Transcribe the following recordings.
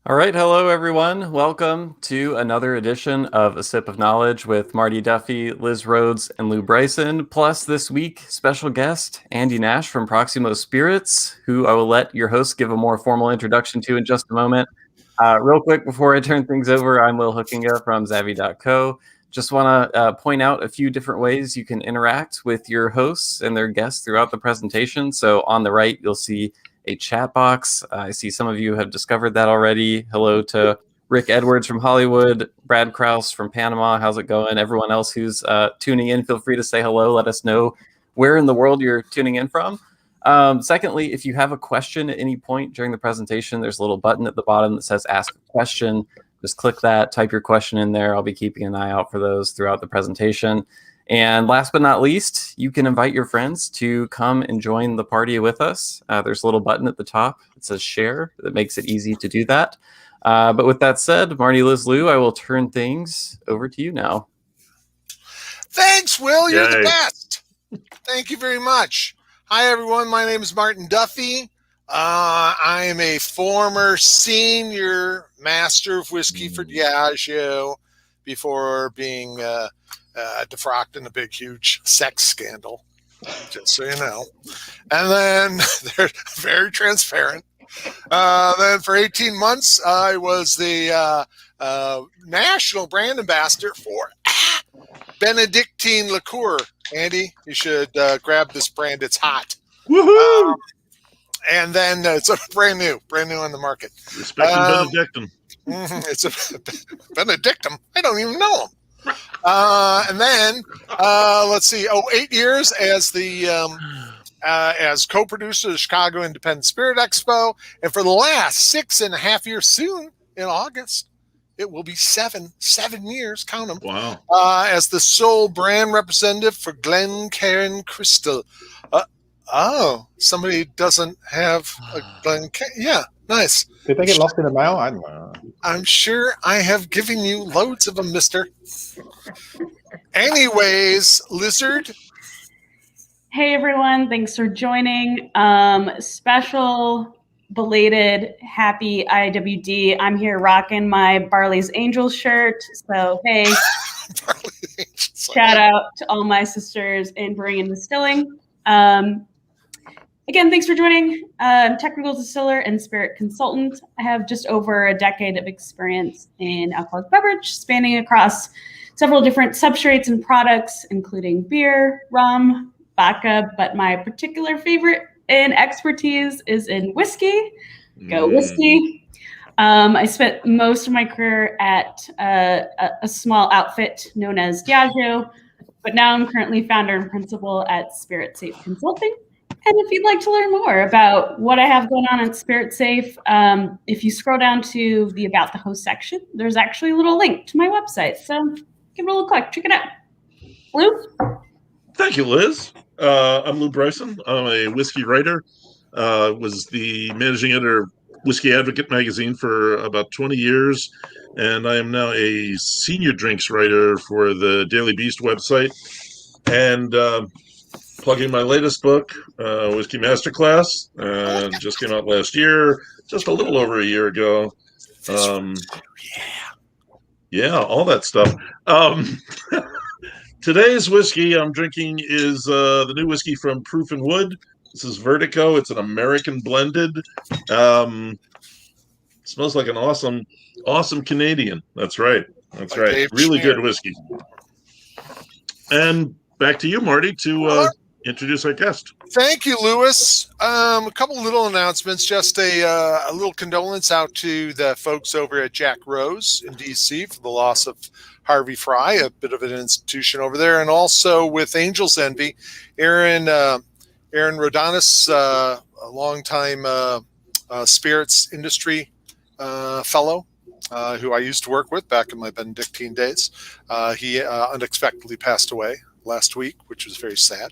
All right, hello everyone. Welcome to another edition of A Sip of Knowledge with Marty Duffy, Liz Rhoades, and Lou Bryson. Plus, this week, special guest Andy Nash from Proximo Spirits, who I will let your host give a more formal introduction to in just a moment. Real quick, before I turn things over, I'm Will Hookinga from Zavvy.co. Just want to point out a few different ways you can interact with your hosts and their guests throughout the presentation. So on the right, you'll see a chat box. I see some of you have discovered that already. Hello to Rick Edwards from Hollywood, Brad Krause from Panama. How's it going? Everyone else who's tuning in, feel free to say hello. Let us know where in the world you're tuning in from. Secondly, if you have a question at any point during the presentation, there's a little button at the bottom that says Ask a Question. Just click that, type your question in there. I'll be keeping an eye out for those throughout the presentation. And last but not least, you can invite your friends to come and join the party with us. There's a little button at the top that says share that makes it easy to do that. But with that said, Marty, Liz, Lou, I will turn things over to you now. Thanks, Will. You're the best. Thank you very much. Hi, everyone. My name is Martin Duffy. I am a former senior master of whiskey for Diageo before being defrocked in a big, huge sex scandal, just so you know. And then they're very transparent. Then for 18 months, I was the national brand ambassador for Benedictine liqueur. Andy, you should grab this brand. It's hot. Woohoo! And then it's a brand new on the market. Respecting Benedictine. It's a Benedictine. I don't even know him. And then let's see. 8 years as the as co-producer of the Chicago Independent Spirit Expo, and for the last 6.5 years, soon in August, it will be seven years. Count them. Wow. As the sole brand representative for Glencairn Crystal. Somebody doesn't have a Glencairn. Yeah, nice. Did they get lost in the mail? I don't know. I'm sure I have given you loads of them, mister. Anyways, Lizard. Hey, everyone. Thanks for joining. Special belated happy IWD. I'm here rocking my Barley's Angels shirt. So, hey, shout out to all my sisters in brewing and distilling. Again, thanks for joining. I'm technical distiller and spirit consultant. I have just over a decade of experience in alcoholic beverage, spanning across several different substrates and products, including beer, rum, vodka, but my particular favorite and expertise is in whiskey. Go whiskey. I spent most of my career at a small outfit known as Diageo, but now I'm currently founder and principal at Spirit Safe Consulting. And if you'd like to learn more about what I have going on at Spirit Safe, if you scroll down to the About the Host section, there's actually a little link to my website. So give it a little click, check it out. Lou? Thank you, Liz. I'm Lou Bryson. I'm a whiskey writer. Was the managing editor of Whiskey Advocate magazine for about 20 years. And I am now a senior drinks writer for the Daily Beast website. And plugging my latest book, Whiskey Masterclass, just came out last year, just a little over a year ago. Yeah, all that stuff. Today's whiskey I'm drinking is the new whiskey from Proof and Wood. This is Vertigo. It's an American blended. Smells like an awesome Canadian. That's right. That's right. Dave Really Schneer. good whiskey. And back to you, Marty, to introduce our guest. Thank you, Lewis. A couple little announcements. Just a little condolence out to the folks over at Jack Rose in D.C. for the loss of Harvey Fry, a bit of an institution over there, and also with Angel's Envy, Aaron Rodanis, a longtime spirits industry fellow who I used to work with back in my Benedictine days. He unexpectedly passed away last week, which was very sad.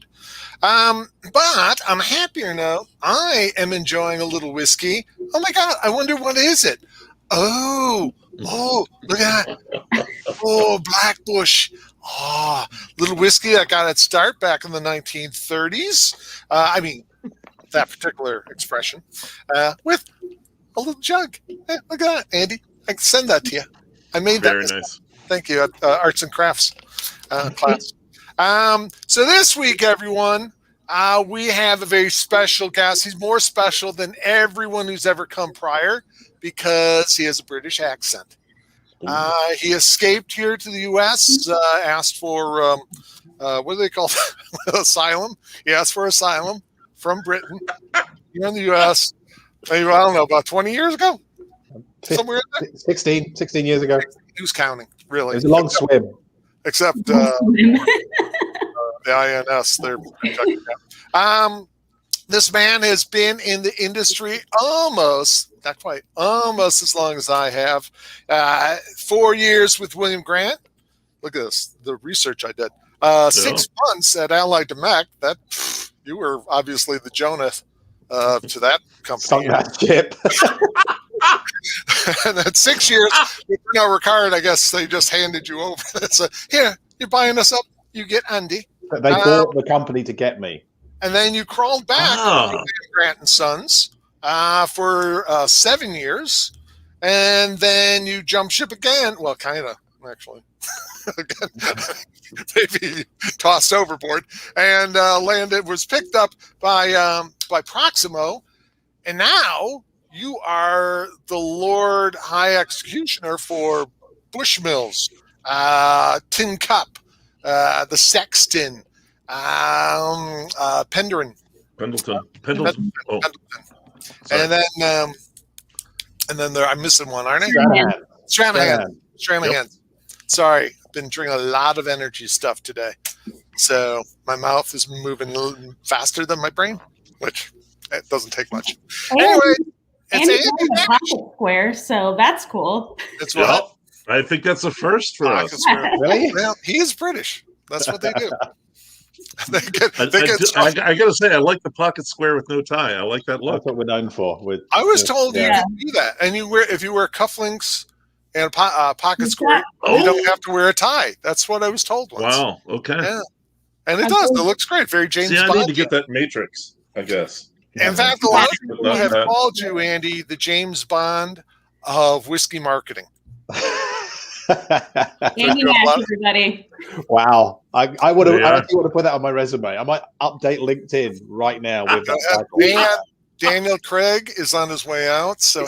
But I'm happier now. I am enjoying a little whiskey. Oh my God, I wonder what is it? Oh, look at that. Oh, Blackbush. Oh, little whiskey I got its start back in the 1930s. I mean, that particular expression. With a little jug. Hey, look at that, Andy. I can send that to you. I made that. Very nice. Thank you. At Arts and Crafts class. So this week, everyone, we have a very special guest. He's more special than everyone who's ever come prior because he has a British accent. He escaped here to the U.S., asked for, what do they call it? Asylum. He asked for asylum from Britain here in the U.S., I don't know, about 20 years ago? Somewhere in there? 16 years ago. Who's counting, really? It was a long swim. Except the INS. They're this man has been in the industry almost, not quite, almost as long as I have. 4 years with William Grant. Look at this, the research I did. 6 months at Allied Domecq. That you were obviously the Jonah to that company. Sunk that ship. And then 6 years with Renault Ricard, I guess they just handed you over. So here, you're buying us up. You get Andy. They bought the company to get me. And then you crawled back to Grant and Sons for 7 years, and then you jumped ship again. Well, kind of, actually. Maybe tossed overboard and landed. Was picked up by Proximo, and now you are the Lord High Executioner for Bushmills, Tincup, the Sexton, Pendleton. Oh. And then I'm missing one, aren't I? Stranahan. Sorry, been drinking a lot of energy stuff today, so my mouth is moving a little faster than my brain, which it doesn't take much. Anyway, it's a pocket square, so that's cool. It's what? I think that's a first for us. Really? Well, he is British. That's what they do. I gotta say, I like the pocket square with no tie. I like that look. That's what we're known for. I was told you can do that, and if you wear cufflinks and a pocket square, you don't have to wear a tie. That's what I was told once. Wow. Okay. Yeah. And it does. It looks great. Very James Bond. I need to get that Matrix, I guess. In fact, a lot of people have called you, Andy, the James Bond of whiskey marketing. Andy Nash, everybody. Wow. I would have actually would have put that on my resume. I might update LinkedIn right now with that. And Daniel Craig is on his way out. So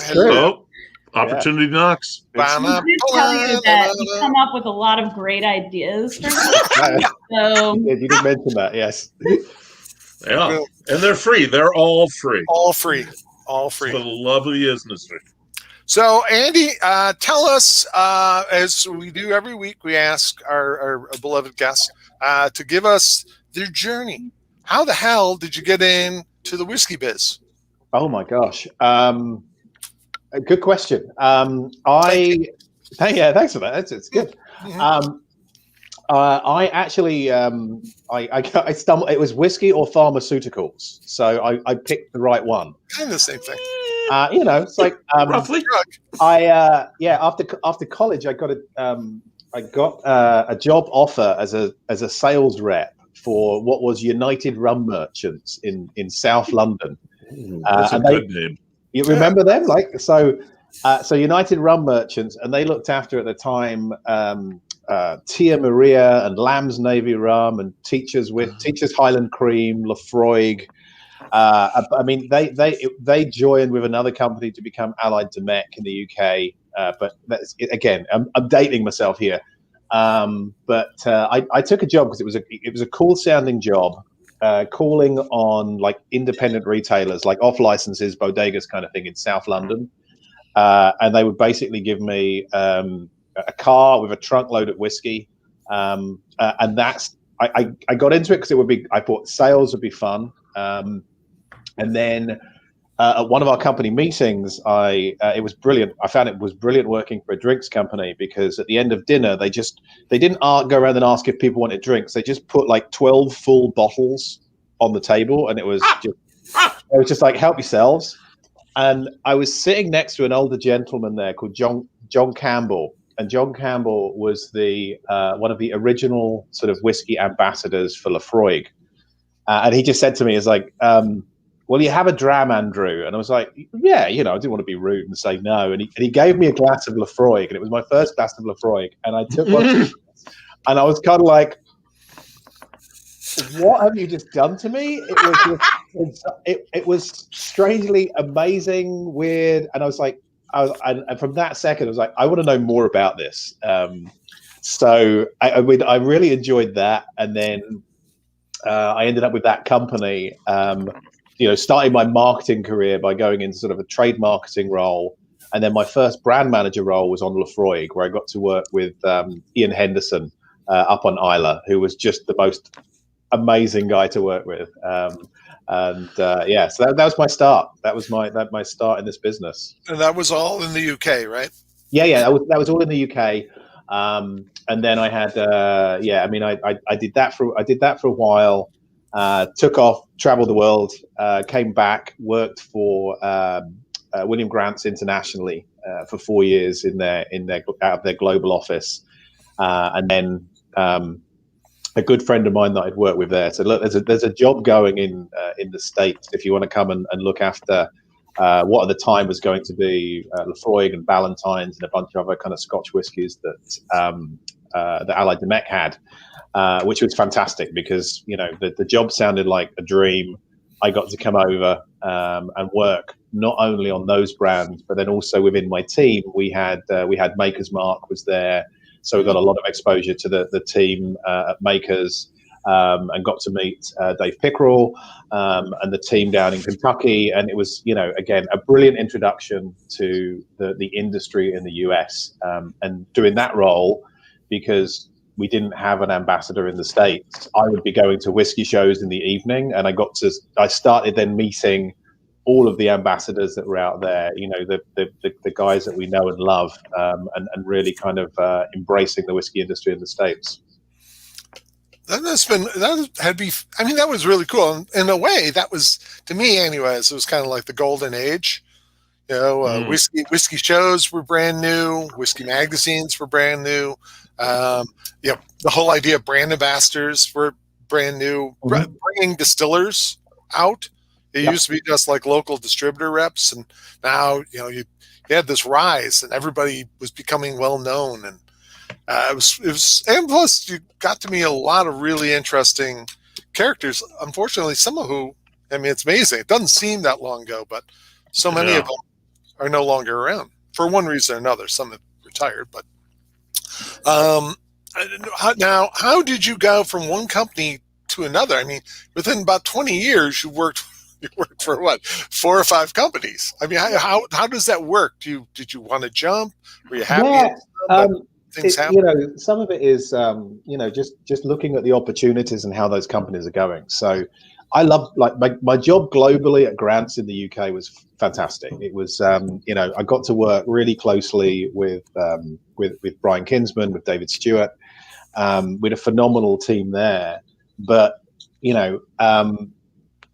opportunity knocks. I did tell you that you come up with a lot of great ideas. So you did mention that, yes. Yeah, and they're free. They're all free. All free. All free. For the love of the industry. So, Andy, tell us, as we do every week, we ask our beloved guests to give us their journey. How the hell did you get into the whiskey biz? Oh, my gosh. Good question. Thanks for that. It's good. Mm-hmm. I actually, I stumbled. It was whiskey or pharmaceuticals, so I picked the right one. Kind of the same thing. It's like roughly. After college, I got a job offer as a sales rep for what was United Rum Merchants in South London. That's a good name. You remember them? So United Rum Merchants, and they looked after at the time Tia Maria and Lamb's Navy Rum and Teacher's Highland Cream, Lafroig. I mean, they joined with another company to become Allied Domecq in the UK. But that's, again, I'm dating myself here. But I took a job because it was a cool sounding job, calling on like independent retailers, like off licenses, bodegas kind of thing in South London. And they would basically give me a car with a trunk load of whiskey. And that's, I got into it because I thought sales would be fun. And then at one of our company meetings, it was brilliant. I found it was brilliant working for a drinks company because at the end of dinner, they didn't go around and ask if people wanted drinks. They just put like 12 full bottles on the table, and it was just like, help yourselves. And I was sitting next to an older gentleman there called John Campbell, and John Campbell was the one of the original sort of whiskey ambassadors for Lafroig. And he just said to me, "Is like, "Will you have a dram, Andrew?" And I was like, "Yeah, I didn't want to be rude and say no." And he gave me a glass of Lafroig, and it was my first glass of Lafroig. And I took one, and I was kind of like, "What have you just done to me?" It was strangely amazing, weird, and I was like, and from that second, I was like, I want to know more about this. So I really enjoyed that, and then I ended up with that company. Starting my marketing career by going into sort of a trade marketing role, and then my first brand manager role was on Lafroig, where I got to work with Ian Henderson up on Isla, who was just the most amazing guy to work with. So that was my start. That was my start in this business. And that was all in the UK, right? Yeah, that was all in the UK. And then I had, I did that for a while. Took off, traveled the world, came back, worked for William Grant's internationally for 4 years out of their global office, and then a good friend of mine that I'd worked with there said, "Look, there's a job going in the States if you want to come and look after what at the time was going to be Lafroig and Ballantine's and a bunch of other kind of Scotch whiskies that Allied Domecq had." Which was fantastic because the job sounded like a dream. I got to come over and work not only on those brands, but then also within my team. We had Maker's Mark was there, so we got a lot of exposure to the team at Maker's, and got to meet Dave Pickerel and the team down in Kentucky. And it was again a brilliant introduction to the industry in the US, and doing that role because we didn't have an ambassador in the States. I would be going to whiskey shows in the evening, and I started then meeting all of the ambassadors that were out there, the guys that we know and love, and really kind of embracing the whiskey industry in the States. That was really cool. In a way, that was, to me anyways, it was kind of like the golden age. Whiskey shows were brand new. Whiskey magazines were brand new. The whole idea of brand ambassadors were brand new. Mm-hmm. Bringing distillers out. It used to be just like local distributor reps, and now you had this rise, and everybody was becoming well known, and it was, and plus you got to meet a lot of really interesting characters. Unfortunately, some of who, it's amazing. It doesn't seem that long ago, but so many of them are no longer around for one reason or another. Some have retired, but now, how did you go from one company to another? Within about 20 years, you worked for what, 4 or 5 companies? How does that work? Did you want to jump? Were you happy? Things happen. Some of it is just looking at the opportunities and how those companies are going. So I love, my job globally at Grant's in the UK was fantastic. It was I got to work really closely with Brian Kinsman, with David Stewart. We had a phenomenal team there, but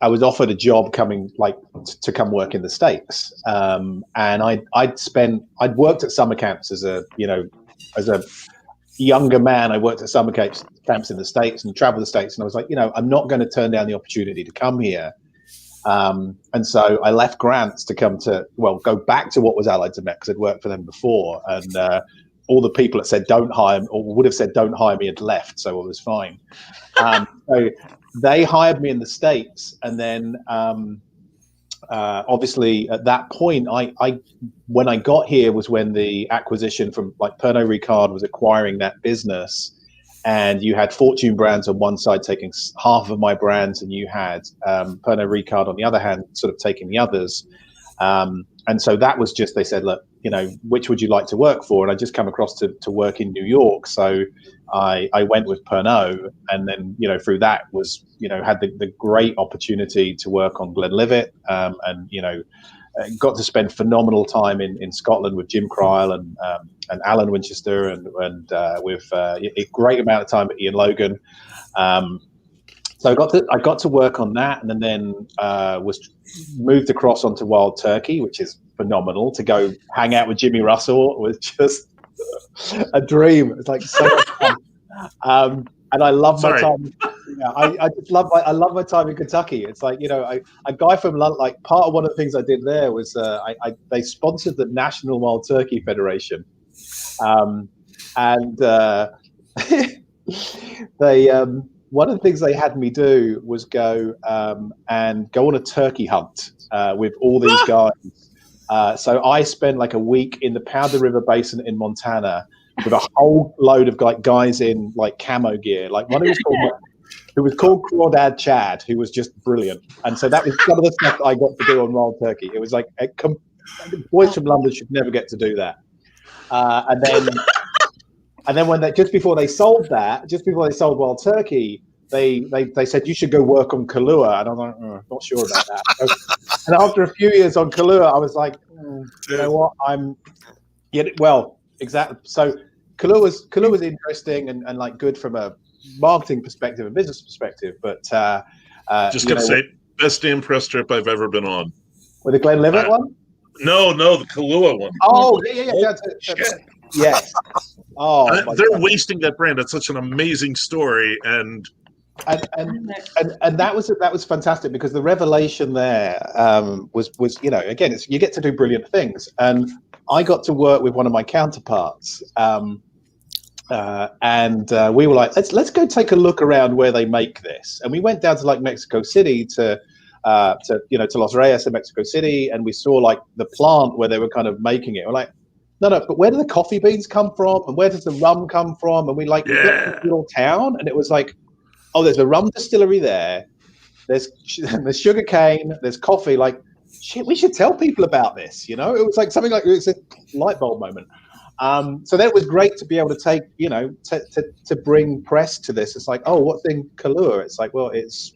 I was offered a job to come work in the States, and I'd worked at summer camps as a younger man. I worked at summer camps in the States and traveled the States, and I was like, I'm not going to turn down the opportunity to come here. And so I left Grant's to go back to what was Allied Domecq, because I'd worked for them before, and all the people that said don't hire me, or would have said don't hire me, had left, so it was fine. So they hired me in the States, and then obviously at that point, when I got here was when the acquisition from Pernod Ricard was acquiring that business, and you had Fortune Brands on one side taking half of my brands, and you had Pernod Ricard on the other hand sort of taking the others. And so that was just, they said, look, which would you like to work for? And I just come across to work in New York. So I went with Pernod, and then, through that was, had the great opportunity to work on Glenlivet, and, got to spend phenomenal time in Scotland with Jim Cryle and Alan Winchester, and with a great amount of time at Ian Logan. So I got to work on that, and then was moved across onto Wild Turkey, which is phenomenal. To go hang out with Jimmy Russell was just a dream. It's so much fun. And I love my time. Yeah, I just love my time in Kentucky. It's like, a guy from London, like part of one of the things I did there was they sponsored the National Wild Turkey Federation, and they one of the things they had me do was go and go on a turkey hunt with all these guys. So I spent like a week in the Powder River Basin in Montana with a whole load of like guys in like camo gear. Like one who was called Crawdad Chad, who was just brilliant. And so that was some of the stuff that I got to do on Wild Turkey. It was like boys from London should never get to do that. And then when just before they sold Wild Turkey, they said you should go work on Kahlua, and I was like, not sure about that. And after a few years on Kahlua, I was like, you know what, exactly. So Kahlua was interesting and like good from a marketing perspective and business perspective, but just gonna say, best damn press trip I've ever been on. With the Glenlivet one? No, the Kahlua one. Oh yeah. Yes. Oh, they're wasting that brand. That's such an amazing story, and that was fantastic, because the revelation there was again, you get to do brilliant things, and I got to work with one of my counterparts, and we were like, let's go take a look around where they make this, and we went down to like Mexico City to Los Reyes in Mexico City, and we saw like the plant where they were kind of making it. We're like, no, but where do the coffee beans come from, and where does the rum come from? And we got this little town, and it was like, oh, there's a rum distillery there. There's sugar cane. There's coffee. Like, shit, we should tell people about this. It was like something like, it's a light bulb moment. So that was great to be able to take, to bring press to this. It's like, oh, what's in Kahlua? It's like, well, it's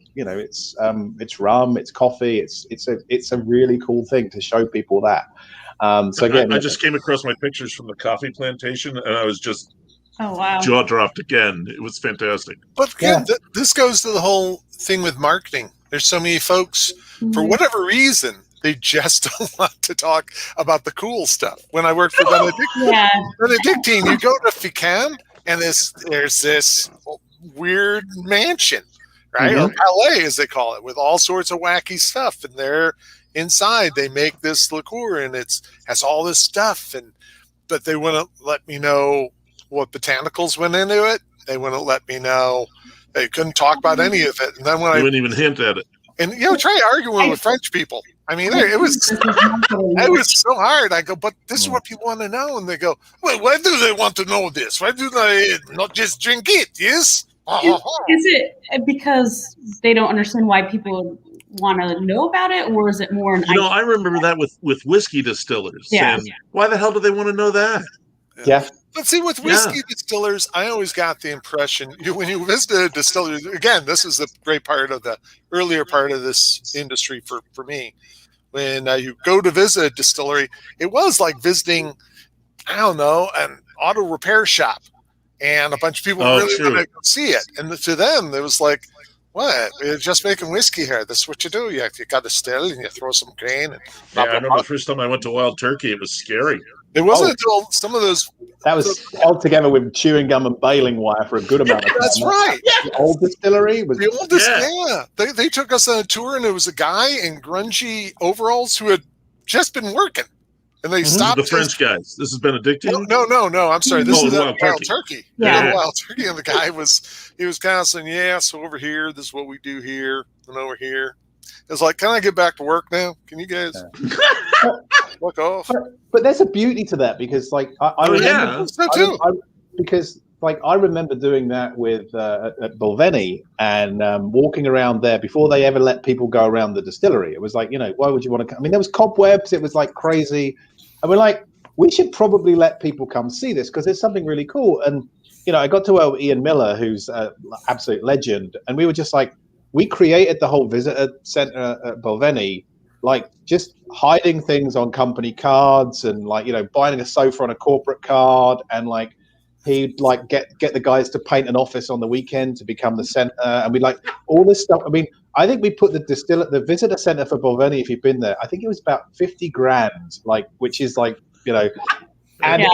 rum, it's coffee. It's a really cool thing to show people that. So again, I just came across my pictures from the coffee plantation, and I was just jaw dropped again. It was fantastic. But again, this goes to the whole thing with marketing. There's so many folks, for whatever reason, they just don't want to talk about the cool stuff. When I worked for Benedictine, you go to Ficam, and there's this weird mansion, right? Or palais, as they call it, with all sorts of wacky stuff. And they're inside, they make this liqueur, and has all this stuff. But they wouldn't let me know what botanicals went into it. They wouldn't let me know. They couldn't talk about any of it. And then when they wouldn't even hint at it. And try arguing with French people. I mean, it was so hard. I go, but this is what people want to know. And they go, well, why do they want to know this? Why do they not just drink it? Yes. Is it because they don't understand why people want to know about it, or is it more I remember that with whiskey distillers. Yeah. Why the hell do they want to know that? Yeah. But see, with whiskey distillers, I always got the impression when you visit a distillery, again, this is the great part of the earlier part of this industry for me. When you go to visit a distillery, it was like visiting, I don't know, an auto repair shop, and a bunch of people really want to go see it. And to them, it was like, what? You're just making whiskey here. This is what you do. You got to still, and you throw some grain. And I remember the first time I went to Wild Turkey, it was scary. It wasn't until some of those... That was held together with chewing gum and baling wire for a good amount of time. That's right. The old distillery was... The oldest, They took us on a tour, and it was a guy in grungy overalls who had just been working. And they stopped... The French guys. This is Benedictine? No. I'm sorry. This is Wild Turkey. Yeah. Wild Turkey. And the guy was kind of saying, so over here, this is what we do here, and over here. It's like, can I get back to work now? Can you guys look off? But there's a beauty to that, because like I remember, so too. I remember doing that with at Balvenie, and walking around there before they ever let people go around the distillery. It was like, why would you want to come? I mean, there was cobwebs. It was like crazy, and we're like, we should probably let people come see this, because there's something really cool. And I got to Ian Miller, who's an absolute legend, and we were just like, we created the whole visitor center at Balvenie, like just hiding things on company cards, and like, buying a sofa on a corporate card, and like he'd like get the guys to paint an office on the weekend to become the center, and we like all this stuff. I mean, I think we put the visitor center for Balvenie, if you've been there, I think it was about 50 grand, like, which is like, and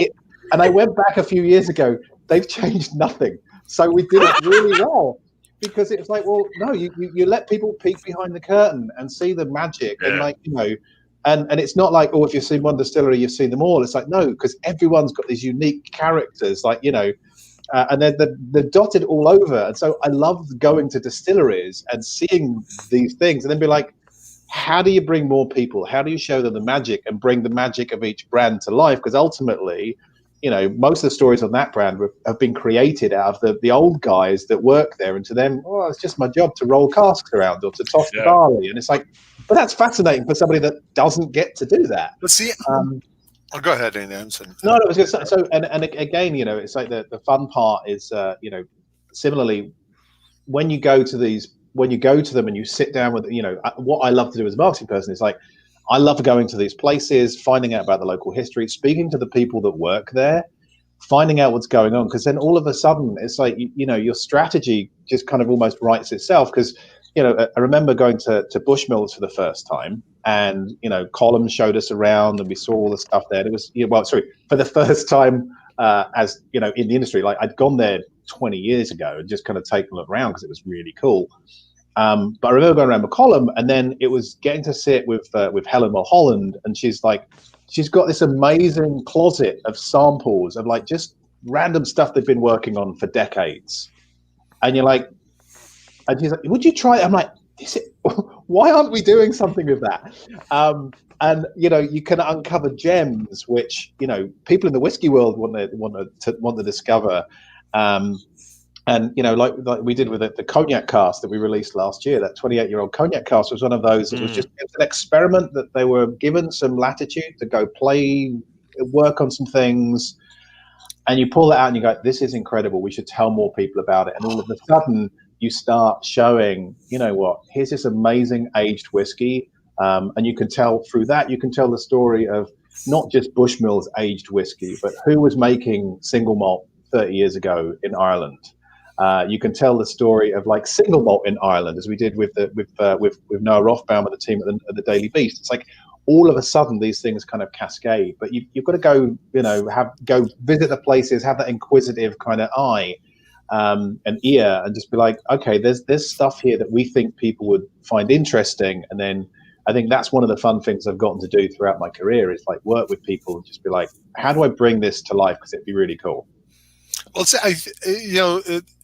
I went back a few years ago, they've changed nothing. So we did it really well. because it's like, well, no, you let people peek behind the curtain and see the magic, and like, you know, and it's not like, oh, if you've seen one distillery, you've seen them all. It's like, no, because everyone's got these unique characters, like, you know, and they're dotted all over. And so I love going to distilleries and seeing these things, and then be like, how do you bring more people? How do you show them the magic and bring the magic of each brand to life? Because ultimately, you know, most of the stories on that brand have been created out of the old guys that work there, and to them, oh, it's just my job to roll casks around or to toss the barley. And it's like, but that's fascinating for somebody that doesn't get to do that. But see, go ahead, Anson. No, I was going to say, so, and again, you know, it's like the fun part is, you know, similarly, when you go to them and you sit down with, you know, what I love to do as a marketing person is like, I love going to these places, finding out about the local history, speaking to the people that work there, finding out what's going on. Because then all of a sudden, it's like, you know, your strategy just kind of almost writes itself. Because, you know, I remember going to Bushmills for the first time, and, you know, Colin showed us around and we saw all the stuff there. And it was, you know, well, sorry, for the first time, as, you know, in the industry, like I'd gone there 20 years ago and just kind of taken a look around because it was really cool. But I remember going around McCollum, and then it was getting to sit with Helen Mulholland, and she's got this amazing closet of samples of like just random stuff they've been working on for decades. And you're like, and she's like, would you try it? I'm like, why aren't we doing something with that? And you know, you can uncover gems which, you know, people in the whiskey world want to discover. And, you know, like we did with the cognac cast that we released last year, that 28-year-old cognac cast was one of those. It was just an experiment that they were given some latitude to go work on some things. And you pull it out and you go, this is incredible. We should tell more people about it. And all of a sudden you start showing, you know what, here's this amazing aged whiskey. And you can tell through that, you can tell the story of not just Bushmills aged whiskey, but who was making single malt 30 years ago in Ireland. You can tell the story of like single malt in Ireland, as we did with Noah Rothbaum and the team at the Daily Beast. It's like all of a sudden these things kind of cascade, but you've got to go, you know, go visit the places, have that inquisitive kind of eye and ear, and just be like, okay, there's stuff here that we think people would find interesting. And then I think that's one of the fun things I've gotten to do throughout my career is like work with people and just be like, how do I bring this to life? Because it'd be really cool. Well,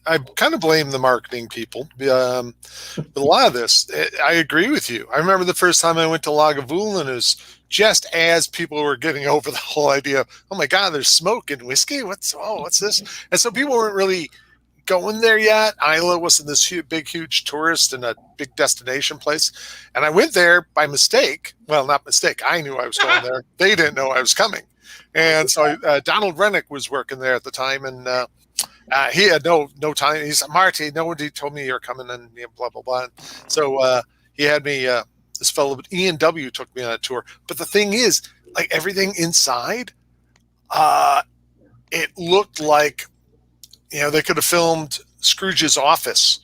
I kind of blame the marketing people. But a lot of this, I agree with you. I remember the first time I went to Lagavulin, it was just as people were getting over the whole idea of, oh my God, there's smoke in whiskey. What's this? And so people weren't really going there yet. Isla wasn't this huge tourist and a big destination place. And I went there by mistake. Well, not mistake. I knew I was going there. They didn't know I was coming. And so Donald Rennick was working there at the time, and he had no time. He said, Marty, nobody told me you're coming, and blah, blah, blah. And so he had me, this fellow, Ian W. took me on a tour. But the thing is, like everything inside, it looked like, you know, they could have filmed Scrooge's office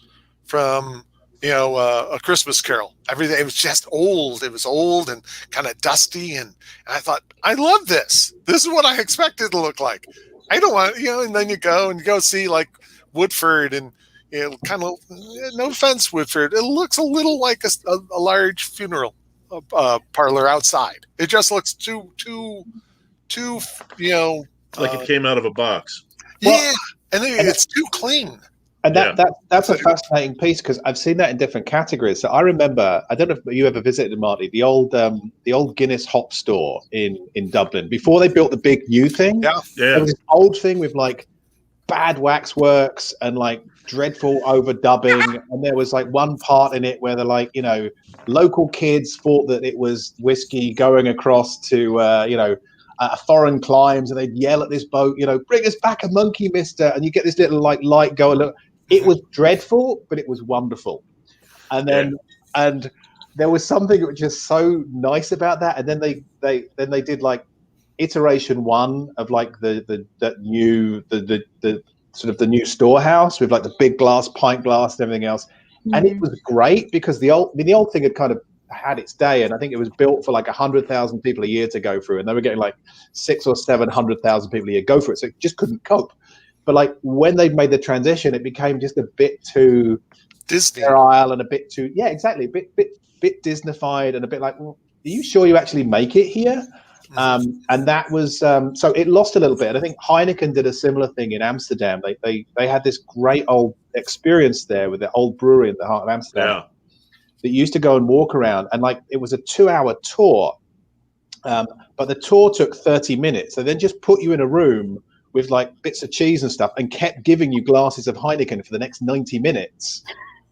from, you know, A Christmas Carol. Everything, it was just old. It was old and kind of dusty. And I thought, I love this. This is what I expected to look like. I don't want, you know, and then you go see like Woodford, and, you know, kind of, no offense, Woodford, it looks a little like a large funeral parlor outside. It just looks too, you know. Like it came out of a box. Yeah. Well, and it's too clean. And that's a fascinating piece, because I've seen that in different categories. So I remember, I don't know if you ever visited, Marty, the old Guinness hop store in Dublin before they built the big new thing. Yeah. There was this old thing with like bad waxworks and like dreadful overdubbing, and there was like one part in it where they're like, you know, local kids thought that it was whiskey going across to you know, foreign climes, and they'd yell at this boat, you know, bring us back a monkey, mister, and you get this little like light going. It was dreadful, but it was wonderful. And then and there was something which is so nice about that. And then they did like iteration one of like the new sort of the new storehouse with like the big glass, pint glass, and everything else. Mm-hmm. And it was great because the old thing had kind of had its day, and I think it was built for like 100,000 people a year to go through, and they were getting like 600,000 or 700,000 people a year go for it, so it just couldn't cope. But like when they made the transition, it became just a bit too Disney. sterile and a bit too, yeah, exactly, a bit Disneyfied and a bit like, well, are you sure you actually make it here? And that was so it lost a little bit. And I think Heineken did a similar thing in Amsterdam. They had this great old experience there with the old brewery at the heart of Amsterdam that used to go and walk around, and like it was a 2-hour tour, but the tour took 30 minutes. They then just put you in a room with like bits of cheese and stuff and kept giving you glasses of Heineken for the next 90 minutes.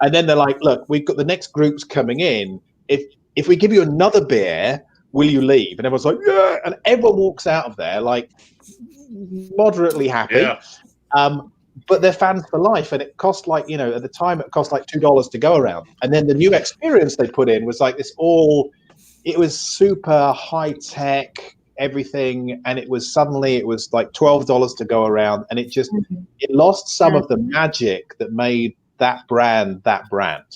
And then they're like, look, we've got the next groups coming in. If we give you another beer, will you leave? And everyone's like, yeah. And everyone walks out of there like moderately happy. Yeah. But they're fans for life. And it cost like, you know, at the time it cost like $2 to go around. And then the new experience they put in was like this it was super high tech, everything. And it was like $12 to go around. And it lost some of the magic that made that brand. And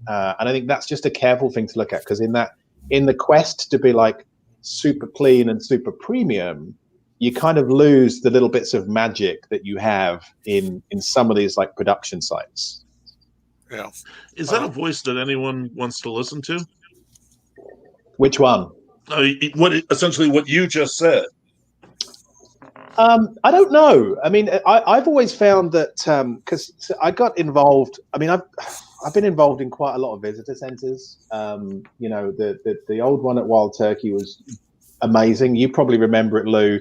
I think that's just a careful thing to look at, because in the quest to be like super clean and super premium, you kind of lose the little bits of magic that you have in some of these like production sites. Yeah. Is that a voice that anyone wants to listen to? Which one? Essentially what you just said. I don't know. I mean, I've always found that because I got involved. I mean, I've been involved in quite a lot of visitor centres. You know, the old one at Wild Turkey was amazing. You probably remember it, Lou.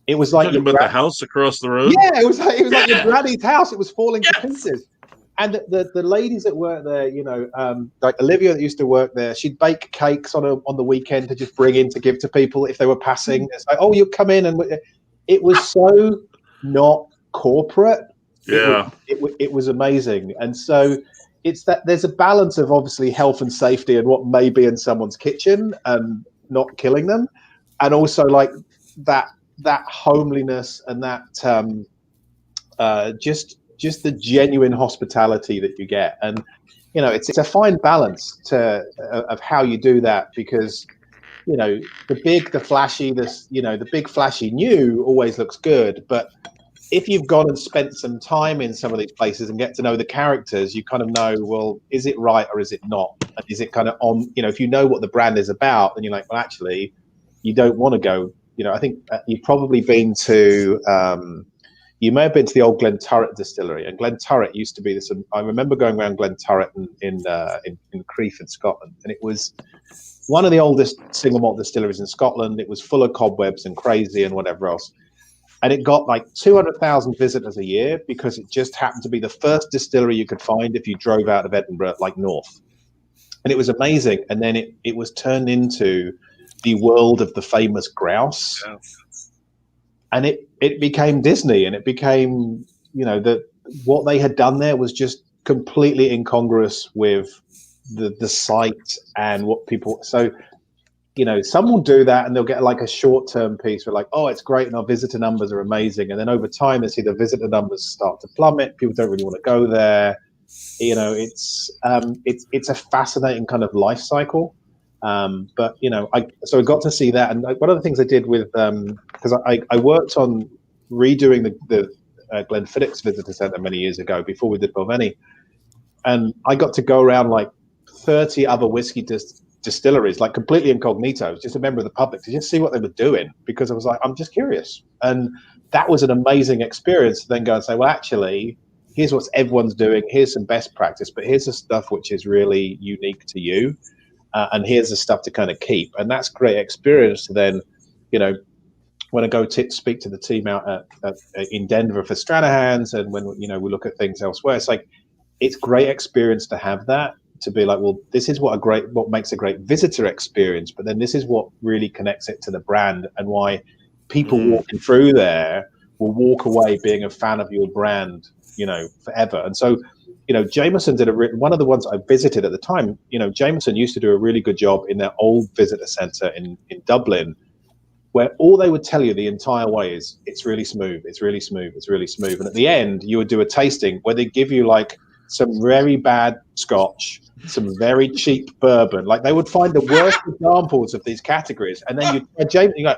It was like talking about the house across the road. Yeah, it was like your granny's house. It was falling to pieces. And the ladies that work there, you know, like Olivia that used to work there, she'd bake cakes on the weekend to just bring in to give to people if they were passing. It's like, oh, you come in, and it was so not corporate. Yeah, it was amazing. And so it's that there's a balance of obviously health and safety and what may be in someone's kitchen and not killing them, and also like that homeliness and that just the genuine hospitality that you get. And you know, it's a fine balance of how you do that, because you know, the big flashy new always looks good, but if you've gone and spent some time in some of these places and get to know the characters, you kind of know, well, is it right or is it not? And is it kind of on, you know, if you know what the brand is about, then you're like, well, actually, you don't want to go, you know, I think you've probably been to, you may have been to the old Glenturret distillery, and Glenturret used to be this. I remember going around Glenturret in Crieff in Scotland, and it was one of the oldest single malt distilleries in Scotland. It was full of cobwebs and crazy and whatever else. And it got like 200,000 visitors a year because it just happened to be the first distillery you could find if you drove out of Edinburgh, like north. And it was amazing. And then it was turned into the world of the famous grouse. Yeah. And it became Disney, and it became, you know, what they had done there was just completely incongruous with the site and what people. So, you know, some will do that and they'll get like a short-term piece where like, oh, it's great and our visitor numbers are amazing. And then over time, they see the visitor numbers start to plummet. People don't really want to go there. You know, it's a fascinating kind of life cycle. But, you know, so I got to see that. And one of the things I did with, because I worked on redoing the Glenfiddich Visitor Centre many years ago before we did Balvenie. And I got to go around like 30 other whiskey distilleries, like completely incognito, just a member of the public, to just see what they were doing, because I was like, I'm just curious. And that was an amazing experience to then go and say, well, actually, here's what everyone's doing, here's some best practice, but here's the stuff which is really unique to you, and here's the stuff to kind of keep. And that's great experience to then, you know, when I go speak to the team out in Denver for Stranahan's, and when, you know, we look at things elsewhere, it's like, it's great experience to have that, to be like, well, this is what makes a great visitor experience, but then this is what really connects it to the brand, and why people walking through there will walk away being a fan of your brand, you know, forever. And so, you know, Jameson did one of the ones I visited at the time. You know, Jameson used to do a really good job in their old visitor centre in Dublin, where all they would tell you the entire way is, it's really smooth, it's really smooth, it's really smooth. And at the end, you would do a tasting where they give you like some very bad Scotch, some very cheap bourbon. Like they would find the worst examples of these categories, and then you James, you go,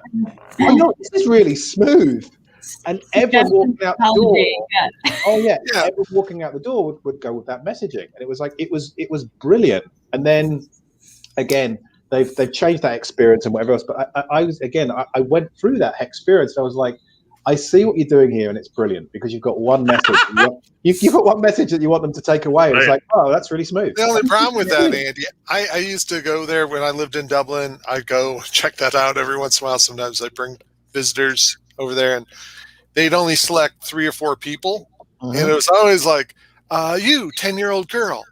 oh no, this is really smooth. And everyone walking out the door. Yeah. Oh yeah, everyone walking out the door would go with that messaging, and it was like it was brilliant. And then again, they've changed that experience and whatever else. But I went through that experience. And I was like, I see what you're doing here, and it's brilliant because you've got one message. You've got one message that you want them to take away. And it's like, oh, that's really smooth. The only problem with that, Andy, I used to go there when I lived in Dublin. I'd go check that out every once in a while. Sometimes I bring visitors over there, and they'd only select 3 or 4 people. And it was always like, you, 10-year-old girl.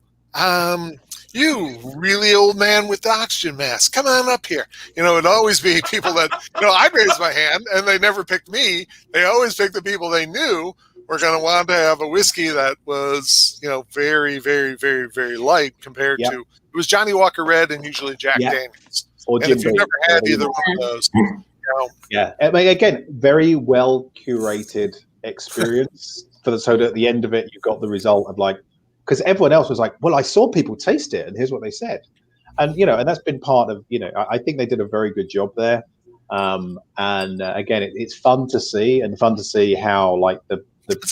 You really old man with the oxygen mask, come on up here. It'd always be people that, I'd raise my hand and they never picked me. They always picked the people they knew were going to want to have a whiskey that was, very, very, very, very light compared to, it was Johnny Walker Red and usually Jack Daniels. Or and if you've never had either one of those, Yeah. I mean, again, very well curated experience so that at the end of it, you got the result of like, because everyone else was like, well, I saw people taste it, and here's what they said. And, and that's been part of, I think they did a very good job there. Again, it's fun to see how, like, the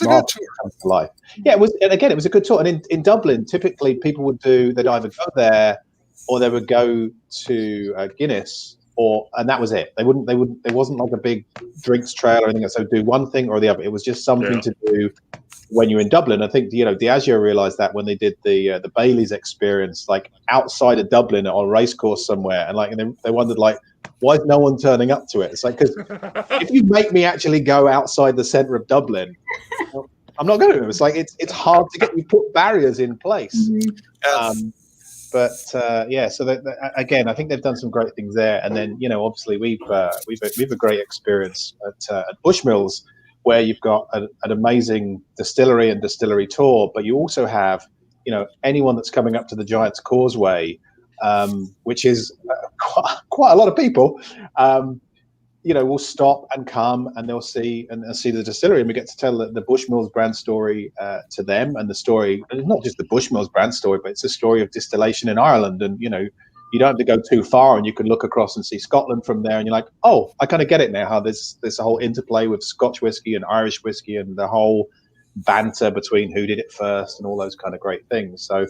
market comes to life. Yeah, it was, and again, it was a good tour. And in Dublin, typically people they'd either go there or they would go to Guinness, and that was it. There wasn't like a big drinks trail or anything. So do one thing or the other. It was just something to do when you're in Dublin. I think Diageo realized that when they did the Bailey's experience, like outside of Dublin on a race course somewhere, and they wondered like, why is no one turning up to it? It's like, because if you make me actually go outside the center of Dublin, I'm not going to. It's like it's hard to get. You put barriers in place. So again, I think they've done some great things there. And then obviously we've a great experience at Bushmills, where you've got an amazing distillery and distillery tour, but you also have, anyone that's coming up to the Giant's Causeway, which is quite a lot of people, will stop and come and they'll see the distillery, and we get to tell the Bushmills brand story to them, and the story, and it's not just the Bushmills brand story, but it's a story of distillation in Ireland, and you don't have to go too far, and you can look across and see Scotland from there, and you're like, oh, I kind of get it now, how there's a whole interplay with Scotch whiskey and Irish whiskey and the whole banter between who did it first and all those kind of great things. So,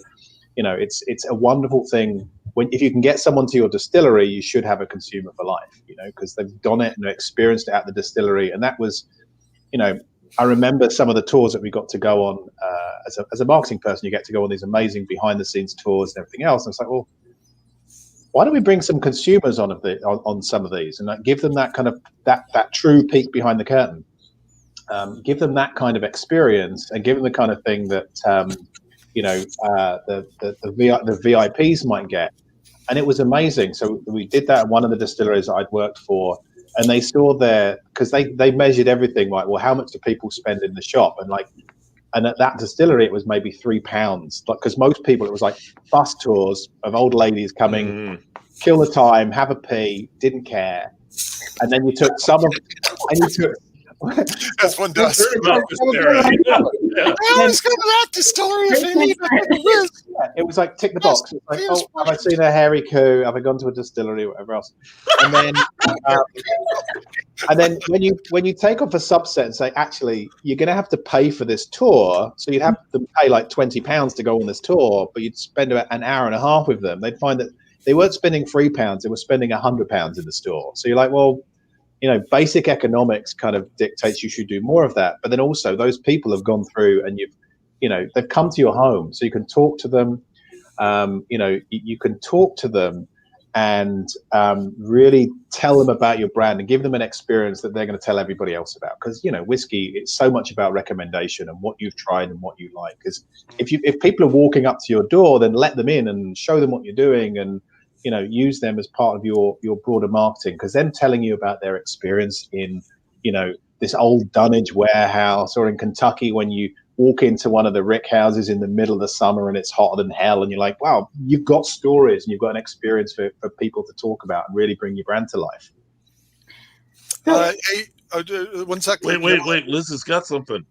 it's a wonderful thing. If you can get someone to your distillery, you should have a consumer for life, because they've done it and experienced it at the distillery. And that was, I remember some of the tours that we got to go on as a marketing person. You get to go on these amazing behind the scenes tours and everything else. And it's like, well, why don't we bring some consumers on some of these and give them that kind of that true peek behind the curtain, give them that kind of experience, and give them the kind of thing that the VIPs might get. And it was amazing. So we did that at one of the distilleries that I'd worked for, and they saw because they measured everything, like, well, how much do people spend in the shop, and at that distillery, it was maybe £3. Because most people, it was like bus tours of old ladies coming, kill the time, have a pee, didn't care. And then you took as one does. I always go to that distillery if they need it was like tick the box. It's like, oh, have I seen a hairy coo? Have I gone to a distillery, whatever else? And then when you take off a subset and say, actually, you're going to have to pay for this tour, so you'd have to pay like £20 to go on this tour, but you'd spend about an hour and a half with them. They'd find that they weren't spending £3; they were spending £100 in the store. So you're like, well, basic economics kind of dictates you should do more of that. But then also those people have gone through, and they've come to your home, so you can talk to them. You can talk to them and really tell them about your brand and give them an experience that they're going to tell everybody else about. Because whiskey, it's so much about recommendation and what you've tried and what you like. Because if people are walking up to your door, then let them in and show them what you're doing, and use them as part of your broader marketing, because them telling you about their experience in, this old dunnage warehouse, or in Kentucky when you walk into one of the rick houses in the middle of the summer and it's hotter than hell, and you're like, wow, you've got stories and you've got an experience for people to talk about and really bring your brand to life. Hey, 1 second. Wait, Liz has got something.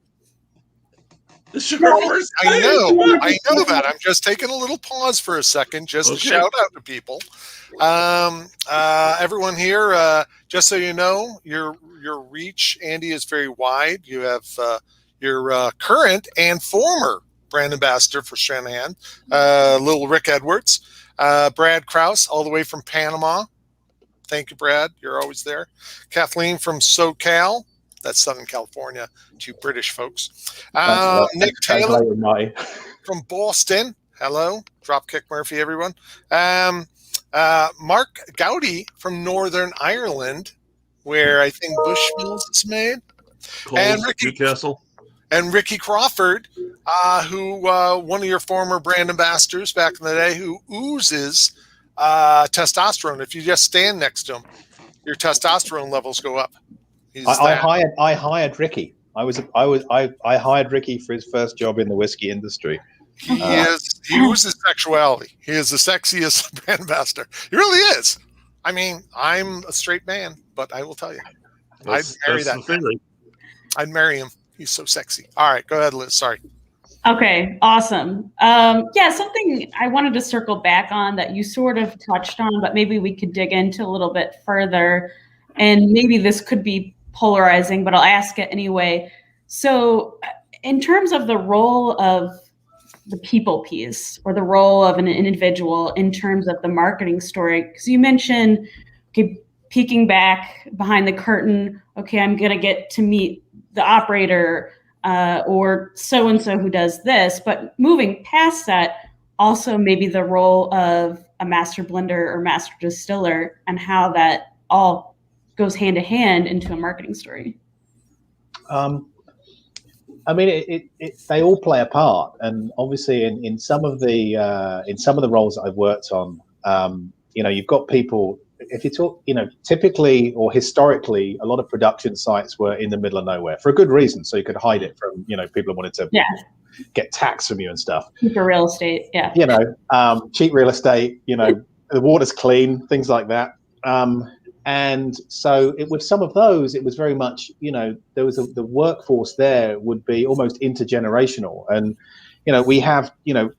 This is our first time. I know that. I'm just taking a little pause for a second just to shout out to people. Everyone here, just so you know, your reach, Andy, is very wide. You have your current and former brand ambassador for Stranahan, little Rick Edwards, Brad Krause, all the way from Panama. Thank you, Brad. You're always there. Kathleen from SoCal. That's Southern California, to British folks. Nick Taylor from Boston. Hello. Dropkick Murphy, everyone. Mark Gowdy from Northern Ireland, where I think Bushmills is made. And Ricky Crawford, who one of your former brand ambassadors back in the day, who oozes testosterone. If you just stand next to him, your testosterone levels go up. I hired Ricky. I hired Ricky for his first job in the whiskey industry. He oozes sexuality. He is the sexiest brand ambassador. He really is. I mean, I'm a straight man, but I will tell you, I'd marry that guy. I'd marry him. He's so sexy. All right, go ahead, Liz. Sorry. Okay, awesome. Something I wanted to circle back on that you sort of touched on, but maybe we could dig into a little bit further. And maybe this could be polarizing, but I'll ask it anyway. So in terms of the role of the people piece or the role of an individual in terms of the marketing story, because you mentioned, okay, peeking back behind the curtain, okay, I'm going to get to meet the operator or so-and-so who does this, but moving past that, also maybe the role of a master blender or master distiller and how that all goes hand to hand into a marketing story. I mean, they all play a part, and obviously in some of the roles that I've worked on, you've got people. If you talk, typically or historically, a lot of production sites were in the middle of nowhere for a good reason, so you could hide it from people who wanted to get tax from you and stuff. Cheap real estate, cheap real estate. The water's clean, things like that. And so with some of those, it was very much, there was the workforce there would be almost intergenerational. And, we have, even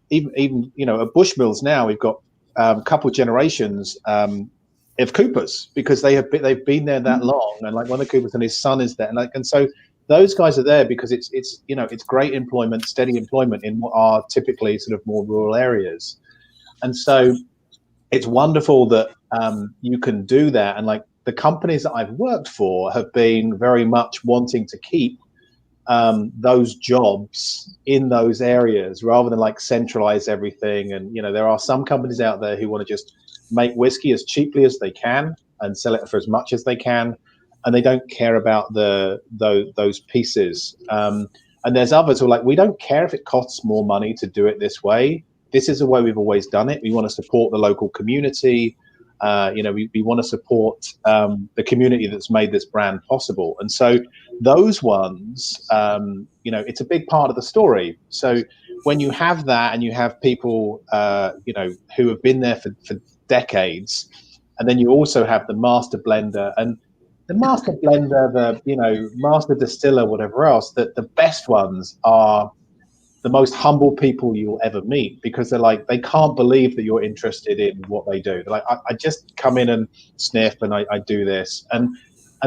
at Bushmills now, we've got a couple of generations of Coopers because they've been there that long. And like one of the Coopers and his son is there. And so those guys are there because it's great employment, steady employment in what are typically sort of more rural areas. And so it's wonderful that you can do that. And like the companies that I've worked for have been very much wanting to keep those jobs in those areas rather than like centralize everything. And, there are some companies out there who want to just make whiskey as cheaply as they can and sell it for as much as they can. And they don't care about those pieces. And there's others who are like, we don't care if it costs more money to do it this way. This is the way we've always done it. We want to support the local community. We want to support the community that's made this brand possible. And so those ones, it's a big part of the story. So when you have that and you have people, who have been there for decades, and then you also have the master blender and the master blender, the, master distiller, whatever else, that the best ones are the most humble people you'll ever meet because they're like, they can't believe that you're interested in what they do. They're like, I just come in and sniff and I do this. And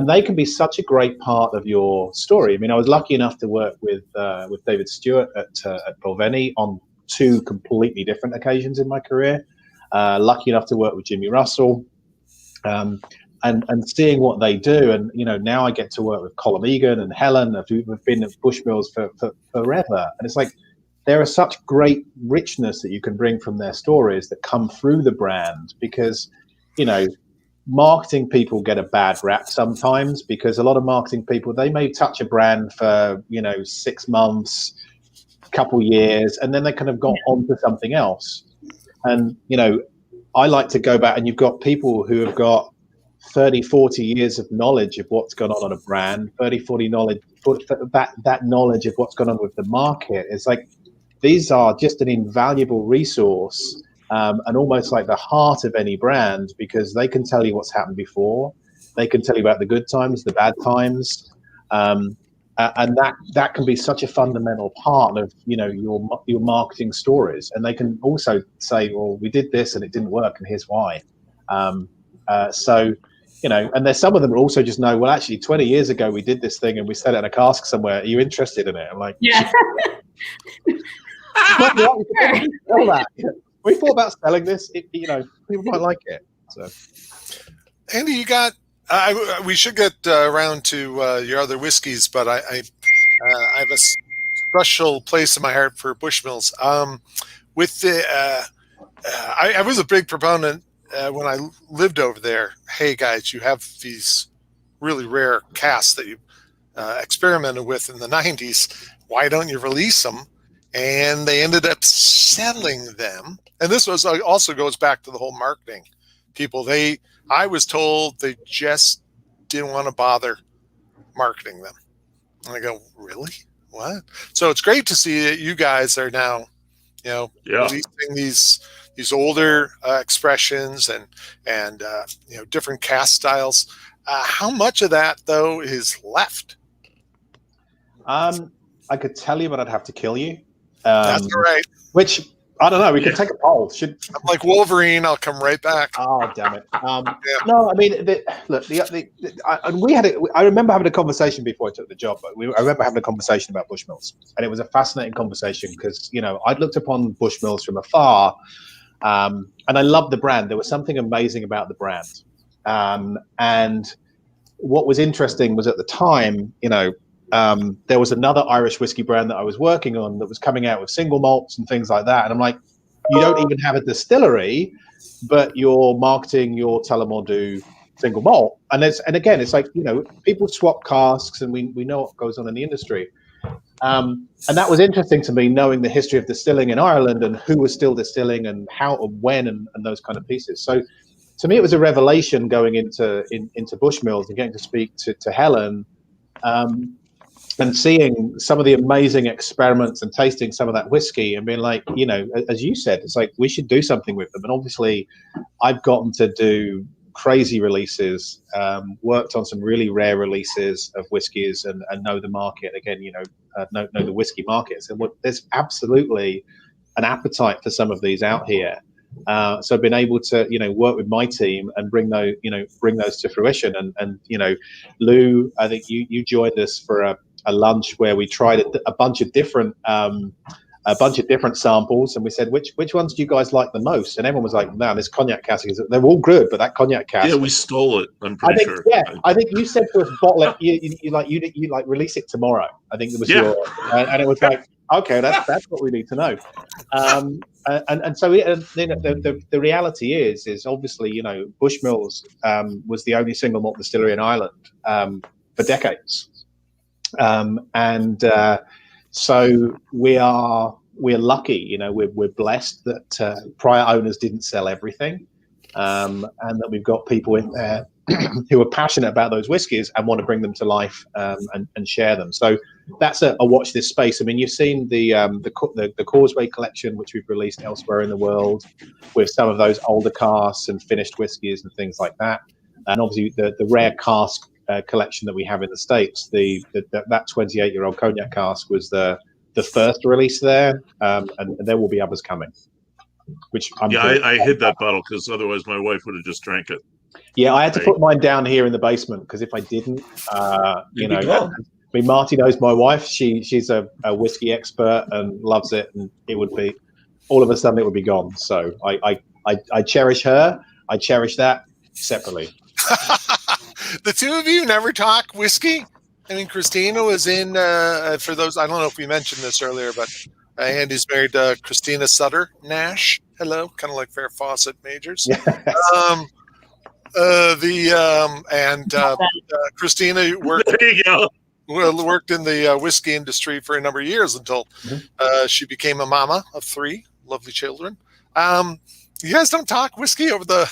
they can be such a great part of your story. I mean, I was lucky enough to work with David Stewart at Balvenie on two completely different occasions in my career. Lucky enough to work with Jimmy Russell and seeing what they do. And, now I get to work with Colin Egan and Helen, who've been at Bushmills for forever. And it's like, there are such great richness that you can bring from their stories that come through the brand because, marketing people get a bad rap sometimes because a lot of marketing people, they may touch a brand for, 6 months, couple years, and then they kind of got onto something else. And, I like to go back and you've got people who have got 30, 40 years of knowledge of what's going on a brand, 30, 40 knowledge, that knowledge of what's going on with the market. It's like, these are just an invaluable resource and almost like the heart of any brand because they can tell you what's happened before. They can tell you about the good times, the bad times. and that can be such a fundamental part of your marketing stories. And they can also say, well, we did this and it didn't work, and here's why. So and there's some of them also just know, well, actually 20 years ago we did this thing and we set it in a cask somewhere. Are you interested in it? I'm like, yeah. all that. We thought about selling this. People might like it. So, Andy, you got. We should get around to your other whiskeys, but I have a special place in my heart for Bushmills. With the, I was a big proponent when I lived over there. Hey guys, you have these really rare casks that you experimented with in the 90s. Why don't you release them? And they ended up selling them. And this also goes back to the whole marketing people. I was told they just didn't want to bother marketing them. And I go, really? What? So it's great to see that you guys are now, releasing these older expressions and different cast styles. How much of that though is left? I could tell you, but I'd have to kill you. That's all right. Which I don't know. We could take a poll. I'm like Wolverine. I'll come right back. Oh, damn it! No, I mean, I remember having a conversation before I took the job. But I remember having a conversation about Bushmills, and it was a fascinating conversation because I'd looked upon Bushmills from afar, and I loved the brand. There was something amazing about the brand, and what was interesting was at the time, there was another Irish whiskey brand that I was working on that was coming out with single malts and things like that. And I'm like, you don't even have a distillery, but you're marketing your Tullamore DEW single malt. And again, it's like, people swap casks and we know what goes on in the industry. And that was interesting to me, knowing the history of distilling in Ireland and who was still distilling and how and when and those kind of pieces. So to me, it was a revelation going into Bushmills and getting to speak to Helen, and seeing some of the amazing experiments and tasting some of that whiskey and being like, as you said, it's like we should do something with them. And obviously I've gotten to do crazy releases, worked on some really rare releases of whiskies and know the market again, know the whiskey markets. And there's absolutely an appetite for some of these out here. So I've been able to, work with my team and bring those to fruition. And Lou, I think you joined us for a lunch where we tried a bunch of different samples, and we said, which ones do you guys like the most? And everyone was like, "No, this cognac cask they're all good, but that cognac cask." Yeah, we stole it. I'm pretty sure. Yeah, I think you said to us, "Bottle it." You release it tomorrow. I think it was and it was like, okay, that's what we need to know. And so the reality is obviously Bushmills was the only single malt distillery in Ireland for decades. So we're lucky, we're blessed that prior owners didn't sell everything, and that we've got people in there who are passionate about those whiskies and want to bring them to life and share them. So that's a watch this space. I mean, you've seen the Causeway collection, which we've released elsewhere in the world, with some of those older casks and finished whiskies and things like that, and obviously the rare cask collection that we have in the States. That 28-year-old cognac cask was the first release there, and there will be others coming. Which I hid that bottle because otherwise my wife would have just drank it. Yeah, I had to put mine down here in the basement because if I didn't, Marty knows my wife. She's a whiskey expert and loves it, and it would be all of a sudden it would be gone. So I cherish her. I cherish that separately. The two of you never talk whiskey? I mean, Christina was in, for those, I don't know if we mentioned this earlier, but Andy's married to Christina Sutter Nash. Hello, kind of like Farrah Fawcett Majors. Yes. Christina worked in the whiskey industry for a number of years until she became a mama of 3 lovely children. You guys don't talk whiskey over the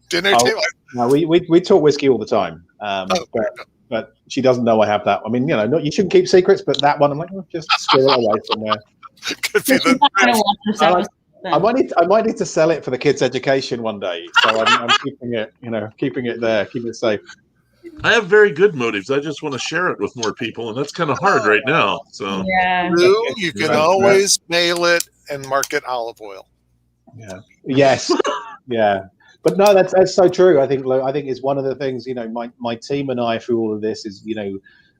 dinner table? No, we talk whiskey all the time, but she doesn't know I have that. I mean, you shouldn't keep secrets, but that one, I'm like, just squirrel it away somewhere. Could be I might need to sell it for the kids' education one day. So I'm keeping it, keeping it there, keeping it safe. I have very good motives. I just want to share it with more people, and that's kind of hard right now. So Yeah. Lou, you can Right. always mail it and market olive oil. Yeah. Yes. Yeah. But no, that's so true. I think it's one of the things, my team and I through all of this is,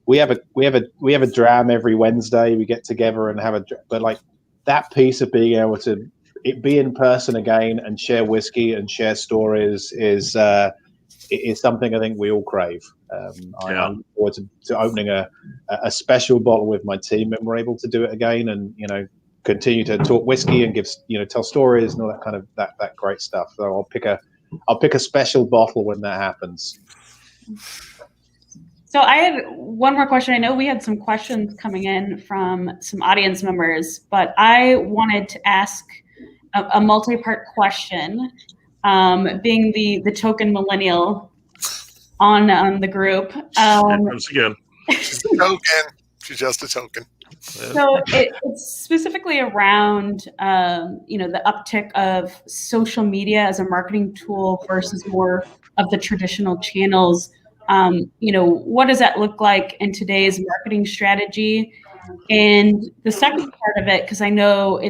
we have a dram every Wednesday. We get together and but like that piece of being able to be in person again and share whiskey and share stories is something I think we all crave. I look forward to opening a special bottle with my team, and we're able to do it again, and continue to talk whiskey and give tell stories and all that kind of that great stuff. So I'll pick a special bottle when that happens. So I had one more question. I know we had some questions coming in from some audience members, but I wanted to ask a multi-part question. Being the token millennial on the group. once again, She's a token. She's just a token. So it's specifically around the uptick of social media as a marketing tool versus more of the traditional channels. What does that look like in today's marketing strategy? And the second part of it, because I know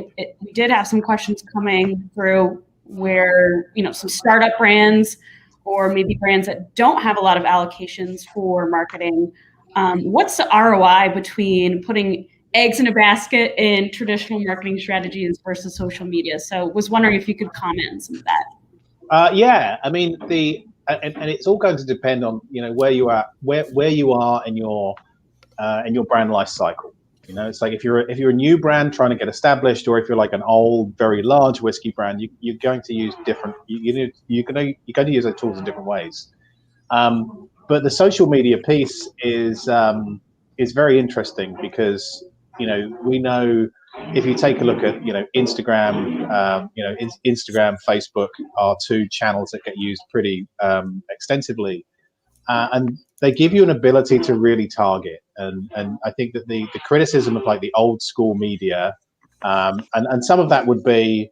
we did have some questions coming through where some startup brands or maybe brands that don't have a lot of allocations for marketing. What's the ROI between putting eggs in a basket in traditional marketing strategies versus social media? So was wondering if you could comment on some of that. Yeah, I mean and it's all going to depend on where you are in your brand life cycle. It's like if you're a new brand trying to get established, or if you're like an old, very large whiskey brand, you're going to use different. You're going to use those tools in different ways. But the social media piece is very interesting because we know if you take a look at Instagram, Instagram, Facebook are two channels that get used pretty extensively, and they give you an ability to really target. And I think that the criticism of like the old school media, and some of that would be,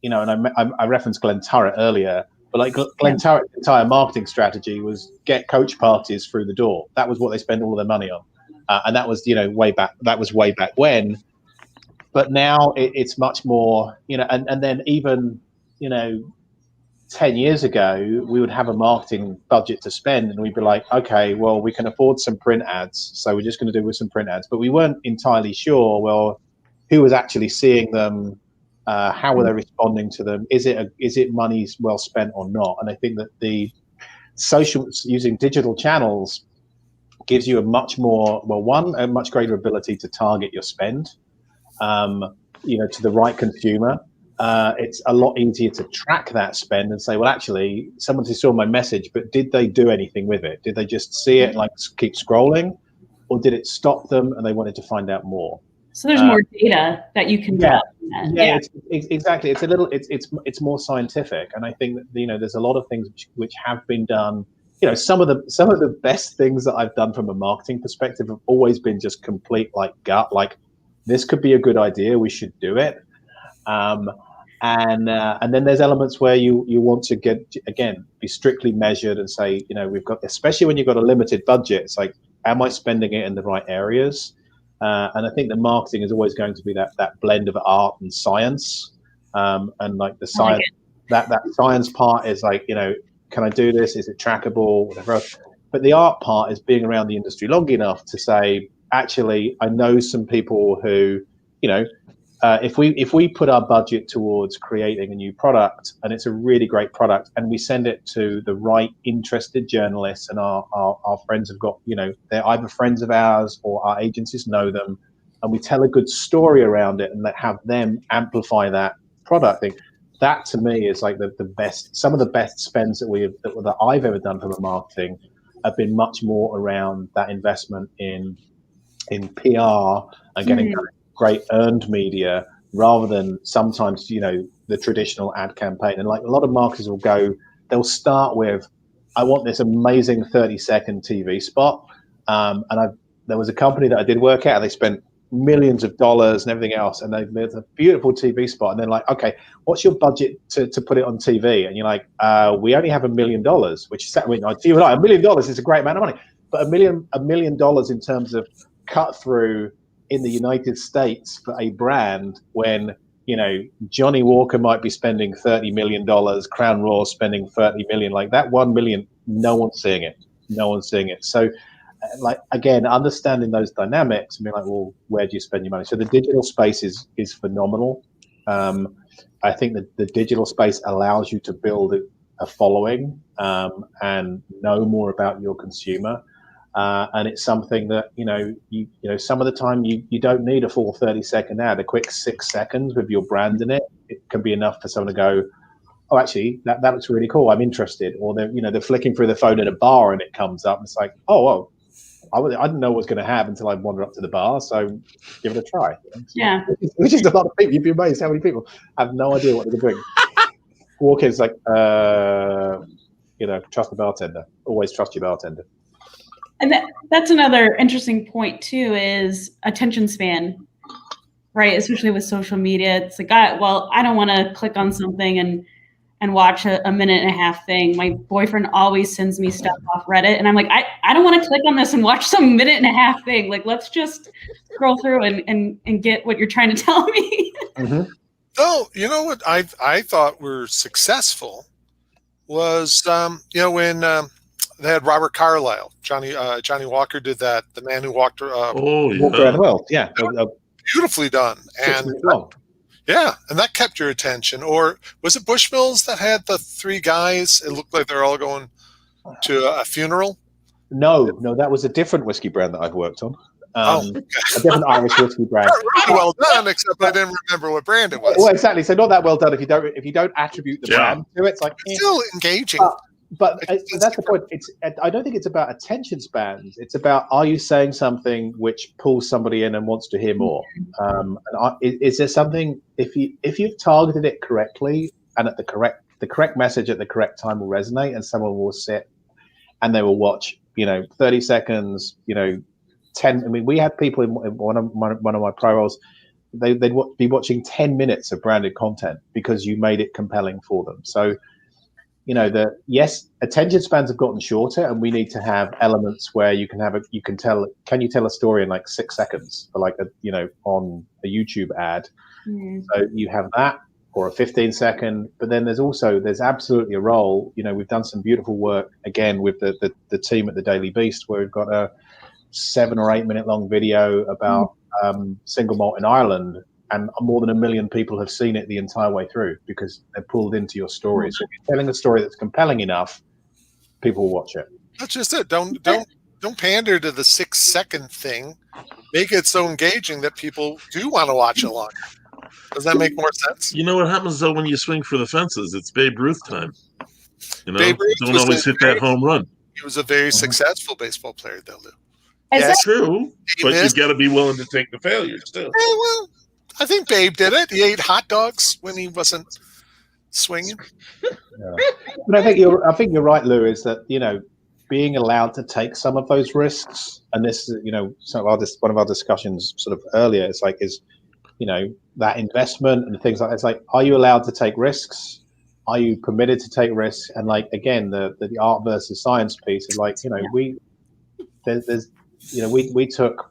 and I referenced Glen Turret earlier, but like Glen Turret's entire marketing strategy was get coach parties through the door. That was what they spent all of their money on, and that was way back. That was way back when. But now it's much more, and then even 10 years ago, we would have a marketing budget to spend, and we'd be like, okay, well, we can afford some print ads, so we're just going to do with some print ads. But we weren't entirely sure, well, who was actually seeing them, how were they responding to them? Is it money well spent or not? And I think that the using digital channels gives you a much greater ability to target your spend, to the right consumer. It's a lot easier to track that spend and say, well, actually, someone saw my message, but did they do anything with it? Did they just see it and like keep scrolling, or did it stop them and they wanted to find out more? So there's more data that you can draw. Yeah. Exactly. It's more scientific, and I think that there's a lot of things which have been done. Some of the best things that I've done from a marketing perspective have always been just complete like gut, like this could be a good idea, we should do it. And then there's elements where you want to be strictly measured and say, we've got, especially when you've got a limited budget, it's like, am I spending it in the right areas? And I think that marketing is always going to be that blend of art and science. And like the science, that science part is like, can I do this? Is it trackable? Whatever. But the art part is being around the industry long enough to say, actually, I know some people who, if we put our budget towards creating a new product, and it's a really great product, and we send it to the right interested journalists, and our friends have got, they're either friends of ours or our agencies know them, and we tell a good story around it and have them amplify that product thing. That to me is like the best. Some of the best spends that I've ever done from a marketing have been much more around that investment in PR and getting great earned media rather than sometimes the traditional ad campaign. And like a lot of marketers they'll start with, I want this amazing 30-second TV spot, and there was a company that I did work at, and they spent millions of dollars and everything else, and there's a beautiful TV spot, and then like, okay, what's your budget to put it on TV? And you're like, we only have $1 million, which is, I mean, $1 million is a great amount of money, but $1 million in terms of cut through in the United States for a brand, when Johnny Walker might be spending $30 million, Crown Royal spending $30 million, like that 1 million, no one's seeing it. So like, again, understanding those dynamics and being like, well, where do you spend your money? So the digital space is phenomenal. I think that the digital space allows you to build a following and know more about your consumer. And it's something that, some of the time you don't need a full 30-second ad. A quick 6 seconds with your brand in it can be enough for someone to go, oh, actually, that looks really cool. I'm interested. Or they're flicking through the phone at a bar and it comes up. And it's like, oh, well, I didn't know what was going to happen until I wandered up to the bar. So give it a try. Yeah. Which is a lot of people. You'd be amazed how many people have no idea what they're doing. Walk in, it's like, trust the bartender. Always trust your bartender. And that's another interesting point too, is attention span, right? Especially with social media. It's like, I don't want to click on something and watch a minute and a half thing. My boyfriend always sends me stuff off Reddit, and I'm like, I don't want to click on this and watch some minute and a half thing. Like, let's just scroll through and get what you're trying to tell me. Mm-hmm. Oh, you know what I thought were successful was when they had Robert Carlyle, Johnny Walker did that. The Man Who Walked Walked Around the World. Yeah, beautifully done. And and that kept your attention. Or was it Bushmills that had the three guys? It looked like they're all going to a funeral. No, that was a different whiskey brand that I've worked on. A different Irish whiskey brand. Really well done, except I didn't remember what brand it was. Well, exactly. So not that well done if you don't attribute the brand to it. It's like still engaging. But that's the point. I don't think it's about attention spans. It's about, are you saying something which pulls somebody in and wants to hear more? Is there something, if you've targeted it correctly and at the correct message at the correct time will resonate, and someone will sit and they will watch 30 seconds 10. I mean, we had people in one of my pro roles, they'd be watching 10 minutes of branded content because you made it compelling for them. So attention spans have gotten shorter, and we need to have elements where you can can you tell a story in like 6 seconds for like on a YouTube ad. So you have that, or a 15-second, but then there's absolutely a role. We've done some beautiful work again with the team at the Daily Beast, where we've got a 7 or 8 minute long video about single malt in Ireland. And more than 1 million people have seen it the entire way through because they're pulled into your story. So if you're telling a story that's compelling enough, people will watch it. That's just it. Don't pander to the 6 second thing. Make it so engaging that people do want to watch it longer. Does that make more sense? You know what happens though when you swing for the fences? It's Babe Ruth time. Babe Ruth don't always hit that home run. He was a very successful baseball player, though, Lou. That's true, but you've got to be willing to take the failures too. Well, I think Babe did it. He ate hot dogs when he wasn't swinging. But I think you're right, Lou. Is that being allowed to take some of those risks, and this is one of our discussions sort of earlier. It's like that investment and things like that. It's like, are you allowed to take risks? Are you permitted to take risks? And like again, the art versus science piece is like we took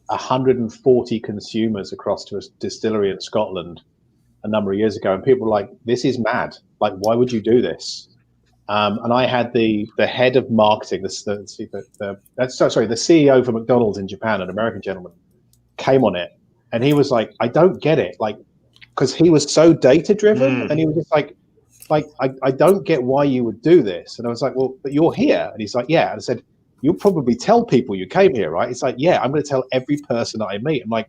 140 consumers across to a distillery in Scotland a number of years ago, and people were like, this is mad. Like, why would you do this? And I had the head of marketing, the CEO for McDonald's in Japan, an American gentleman, came on it, and he was like, I don't get it, like, because he was so data driven, and he was just like I don't get why you would do this. And I was like, well, but you're here. And he's like, yeah. And I said, you'll probably tell people you came here, right? It's like, yeah, I'm going to tell every person that I meet. I'm like,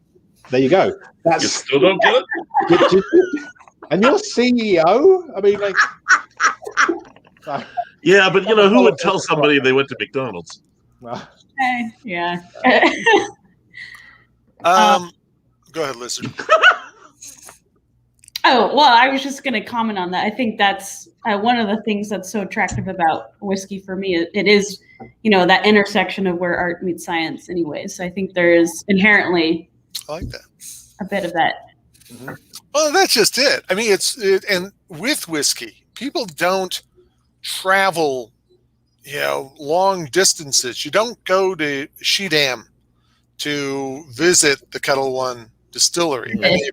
there you go. You still don't get it? And you're CEO? I mean, like... yeah, but who would tell somebody they went to McDonald's? Yeah. Go ahead, Lizard. Oh, well, I was just going to comment on that. I think that's one of the things that's so attractive about whiskey for me. It is, that intersection of where art meets science anyways. So I think there is inherently I like that. A bit of that. Well, that's just it. I mean, and with whiskey, people don't travel, long distances. You don't go to Schiedam to visit the Kettle One distillery. I mean,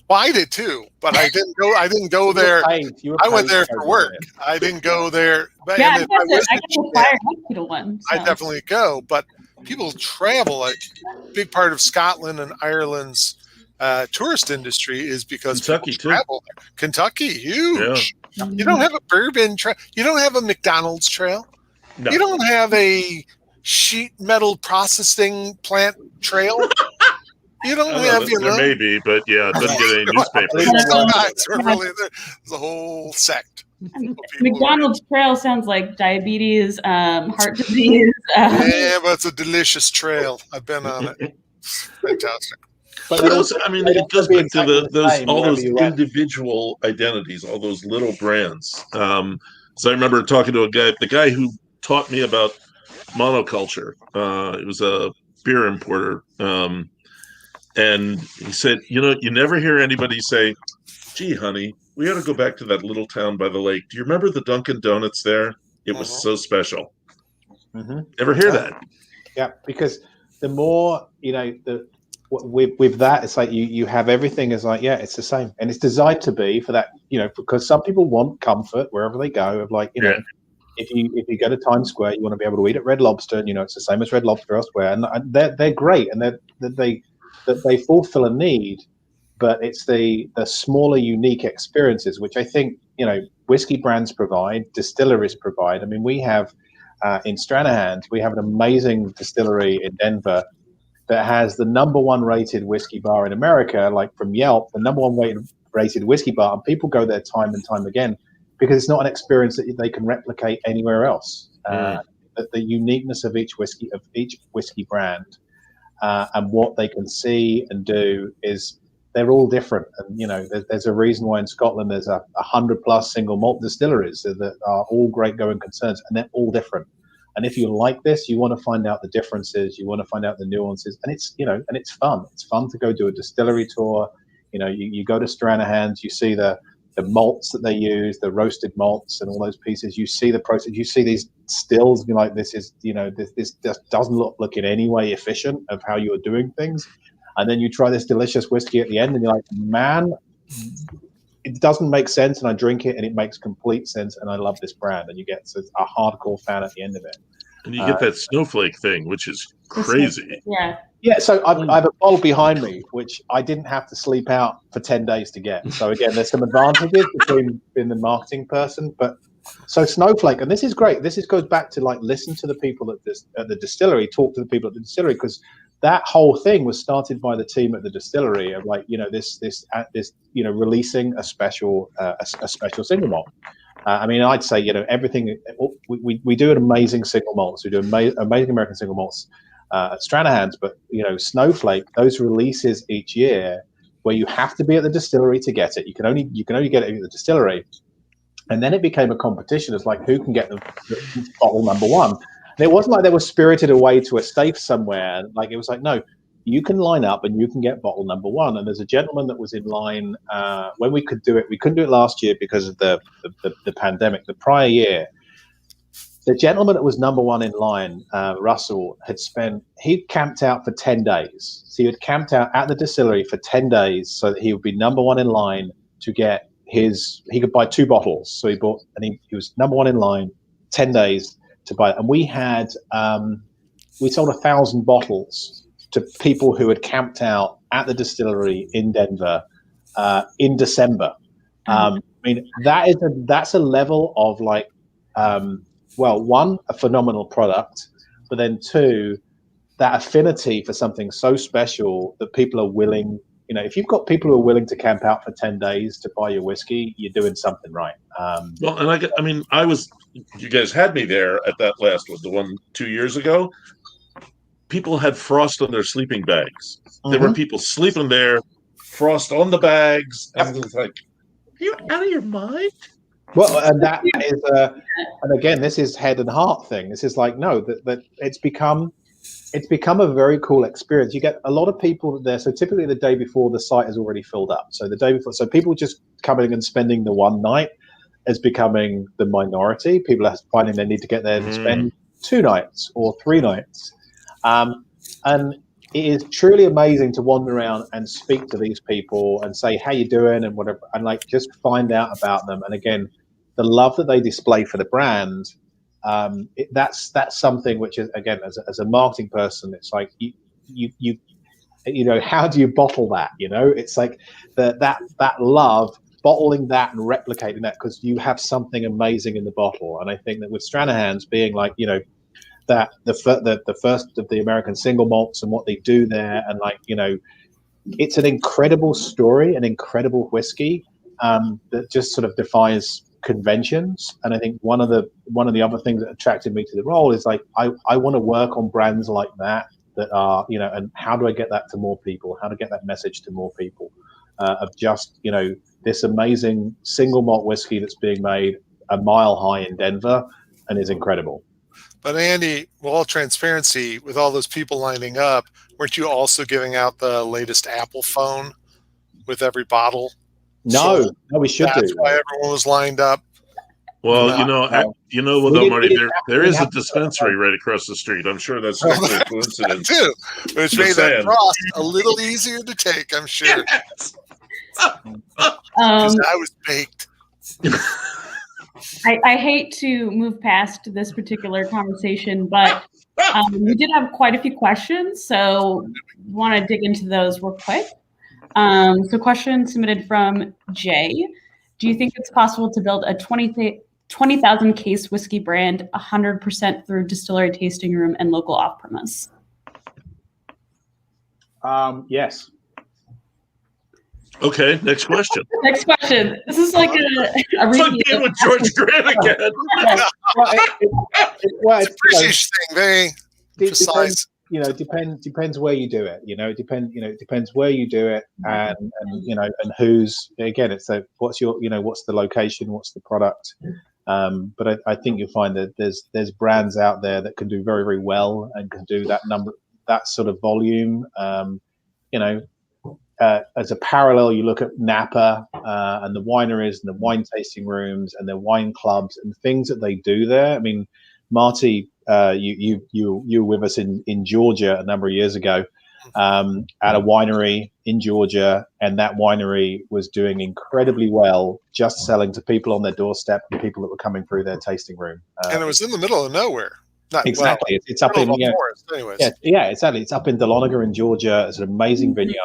well, I did too, but I didn't go. I didn't go there. I went there for work. I didn't go there. But, Yeah, and I get the fire Kettle One. So. I definitely go, but people travel. A big part of Scotland and Ireland's tourist industry is because Kentucky people travel there. Kentucky, huge. Yeah. You don't have a bourbon trail. You don't have a McDonald's trail. No. You don't have a sheet metal processing plant trail. You don't have, there may be, but yeah, it doesn't get any newspapers. There's a whole sect. McDonald's trail sounds like diabetes, heart disease. Yeah, but it's a delicious trail. I've been on it. Fantastic. But it goes back to all those individual identities, all those little brands. So I remember talking to the guy who taught me about monoculture. It was a beer importer. And he said, you never hear anybody say, gee, honey, we ought to go back to that little town by the lake. Do you remember the Dunkin' Donuts there? It was so special. Ever hear that? Yeah, because the more, with that, it's like you have everything is like, yeah, it's the same. And it's designed to be for that, because some people want comfort wherever they go of like, if you go to Times Square, you want to be able to eat at Red Lobster, and, it's the same as Red Lobster elsewhere. And they're great. And they fulfill a need, but it's the smaller, unique experiences, which I think, whiskey brands provide, distilleries provide. I mean, we have in Stranahan, we have an amazing distillery in Denver that has the #1 rated whiskey bar in America, like from Yelp, the #1 rated whiskey bar, and people go there time and time again because it's not an experience that they can replicate anywhere else. The uniqueness of each whiskey brand and what they can see and do is they're all different. And there's a reason why in Scotland there's 100+ single malt distilleries that are all great going concerns, and they're all different. And if you like this, you want to find out the differences, you want to find out the nuances, and it's fun. It's fun to go do a distillery tour. You go to Stranahan's, you see the malts that they use, the roasted malts and all those pieces. You see the process, you see these stills, and you're like, this just doesn't look in any way efficient of how you're doing things. And then you try this delicious whiskey at the end, and you're like, man, it doesn't make sense, and I drink it, and it makes complete sense, and I love this brand. And you get a hardcore fan at the end of it. And you get that snowflake thing, which is crazy. Yeah. So I have a bottle behind me, which I didn't have to sleep out for 10 days to get. So again, there's some advantages between being the marketing person, but so snowflake, and this is great. This goes back to like listen to the people at the distillery, talk to the people at the distillery, because that whole thing was started by the team at the distillery of like this releasing a special single malt. I mean, I'd say everything. We do an amazing single malts. We do amazing American single malts at Stranahan's, but Snowflake, those releases each year where you have to be at the distillery to get it. You can only get it at the distillery, and then it became a competition. It's like who can get the bottle #1. And it wasn't like they were spirited away to a safe somewhere. Like it was like, no, you can line up and you can get bottle #1. And there's a gentleman that was in line when we could do it. We couldn't do it last year because of the pandemic. The prior year, the gentleman that was #1 in line, Russell, he camped out for 10 days. So he had camped out at the distillery for 10 days so that he would be #1 in line to get he could buy 2 bottles. So he bought, and he was #1 in line, 10 days to buy it. And we had, we sold 1,000 bottles to people who had camped out at the distillery in Denver in December. I mean, that's a level of like, one, a phenomenal product, but then 2, that affinity for something so special that people are willing, if you've got people who are willing to camp out for 10 days to buy your whiskey, you're doing something right. Well, and you guys had me there at that last one, the one 2 years ago. People had frost on their sleeping bags. There were people sleeping there, frost on the bags. And it was like, are you out of your mind? Well, and that is, and again, this is head and heart thing. This is like, no, that it's become, it's become a very cool experience. You get a lot of people there. So typically the day before, the site is already filled up. So the day before, so people just coming and spending the one night is becoming the minority. People are finding they need to get there and spend 2 nights or 3 nights. And it is truly amazing to wander around and speak to these people and say, how you doing and whatever, and like just find out about them. And again, the love that they display for the brand, that's something which is, again, as a marketing person, it's like you know, how do you bottle that? You know, it's like that love, bottling that and replicating that, because you have something amazing in the bottle. And I think that with Stranahan's being like, you know, that the first of the American single malts and what they do there, and like, you know, it's an incredible story, an incredible whiskey that just sort of defies conventions. And I think one of the other things that attracted me to the role is like I want to work on brands like that are, you know, and how do I get that to more people? How to get that message to more people of just, you know, this amazing single malt whiskey that's being made a mile high in Denver and is incredible. But Andy, with all transparency, with all those people lining up, weren't you also giving out the latest Apple phone with every bottle? No, we should do. That's why everyone was lined up. Well, you know, without Marty, there is a dispensary right across the street. I'm sure that's not a coincidence. Too, which made that frost a little easier to take, I'm sure. Because I was baked. I hate to move past this particular conversation, but we did have quite a few questions, so want to dig into those real quick. So question submitted from Jay. Do you think it's possible to build a 20,000 case whiskey brand 100% through distillery tasting room and local off-premise? Yes. Okay, next question. Next question. This is like a it's like being with George Grant again. It's a British thing, very precise. You know, depends where you do it. You know, it depends where you do it, and you know, and who's, again, it's a, what's the location, what's the product. But I think you'll find that there's brands out there that can do very, very well and can do that sort of volume. You know, as a parallel, you look at Napa and the wineries and the wine tasting rooms and the wine clubs and things that they do there. I mean, Marty, you were with us in Georgia a number of years ago at a winery in Georgia, and that winery was doing incredibly well, just selling to people on their doorstep and people that were coming through their tasting room. And it was in the middle of nowhere. Exactly. It's up in forest, anyways. Yeah, exactly. It's up in Dahlonega in Georgia. It's an amazing vineyard.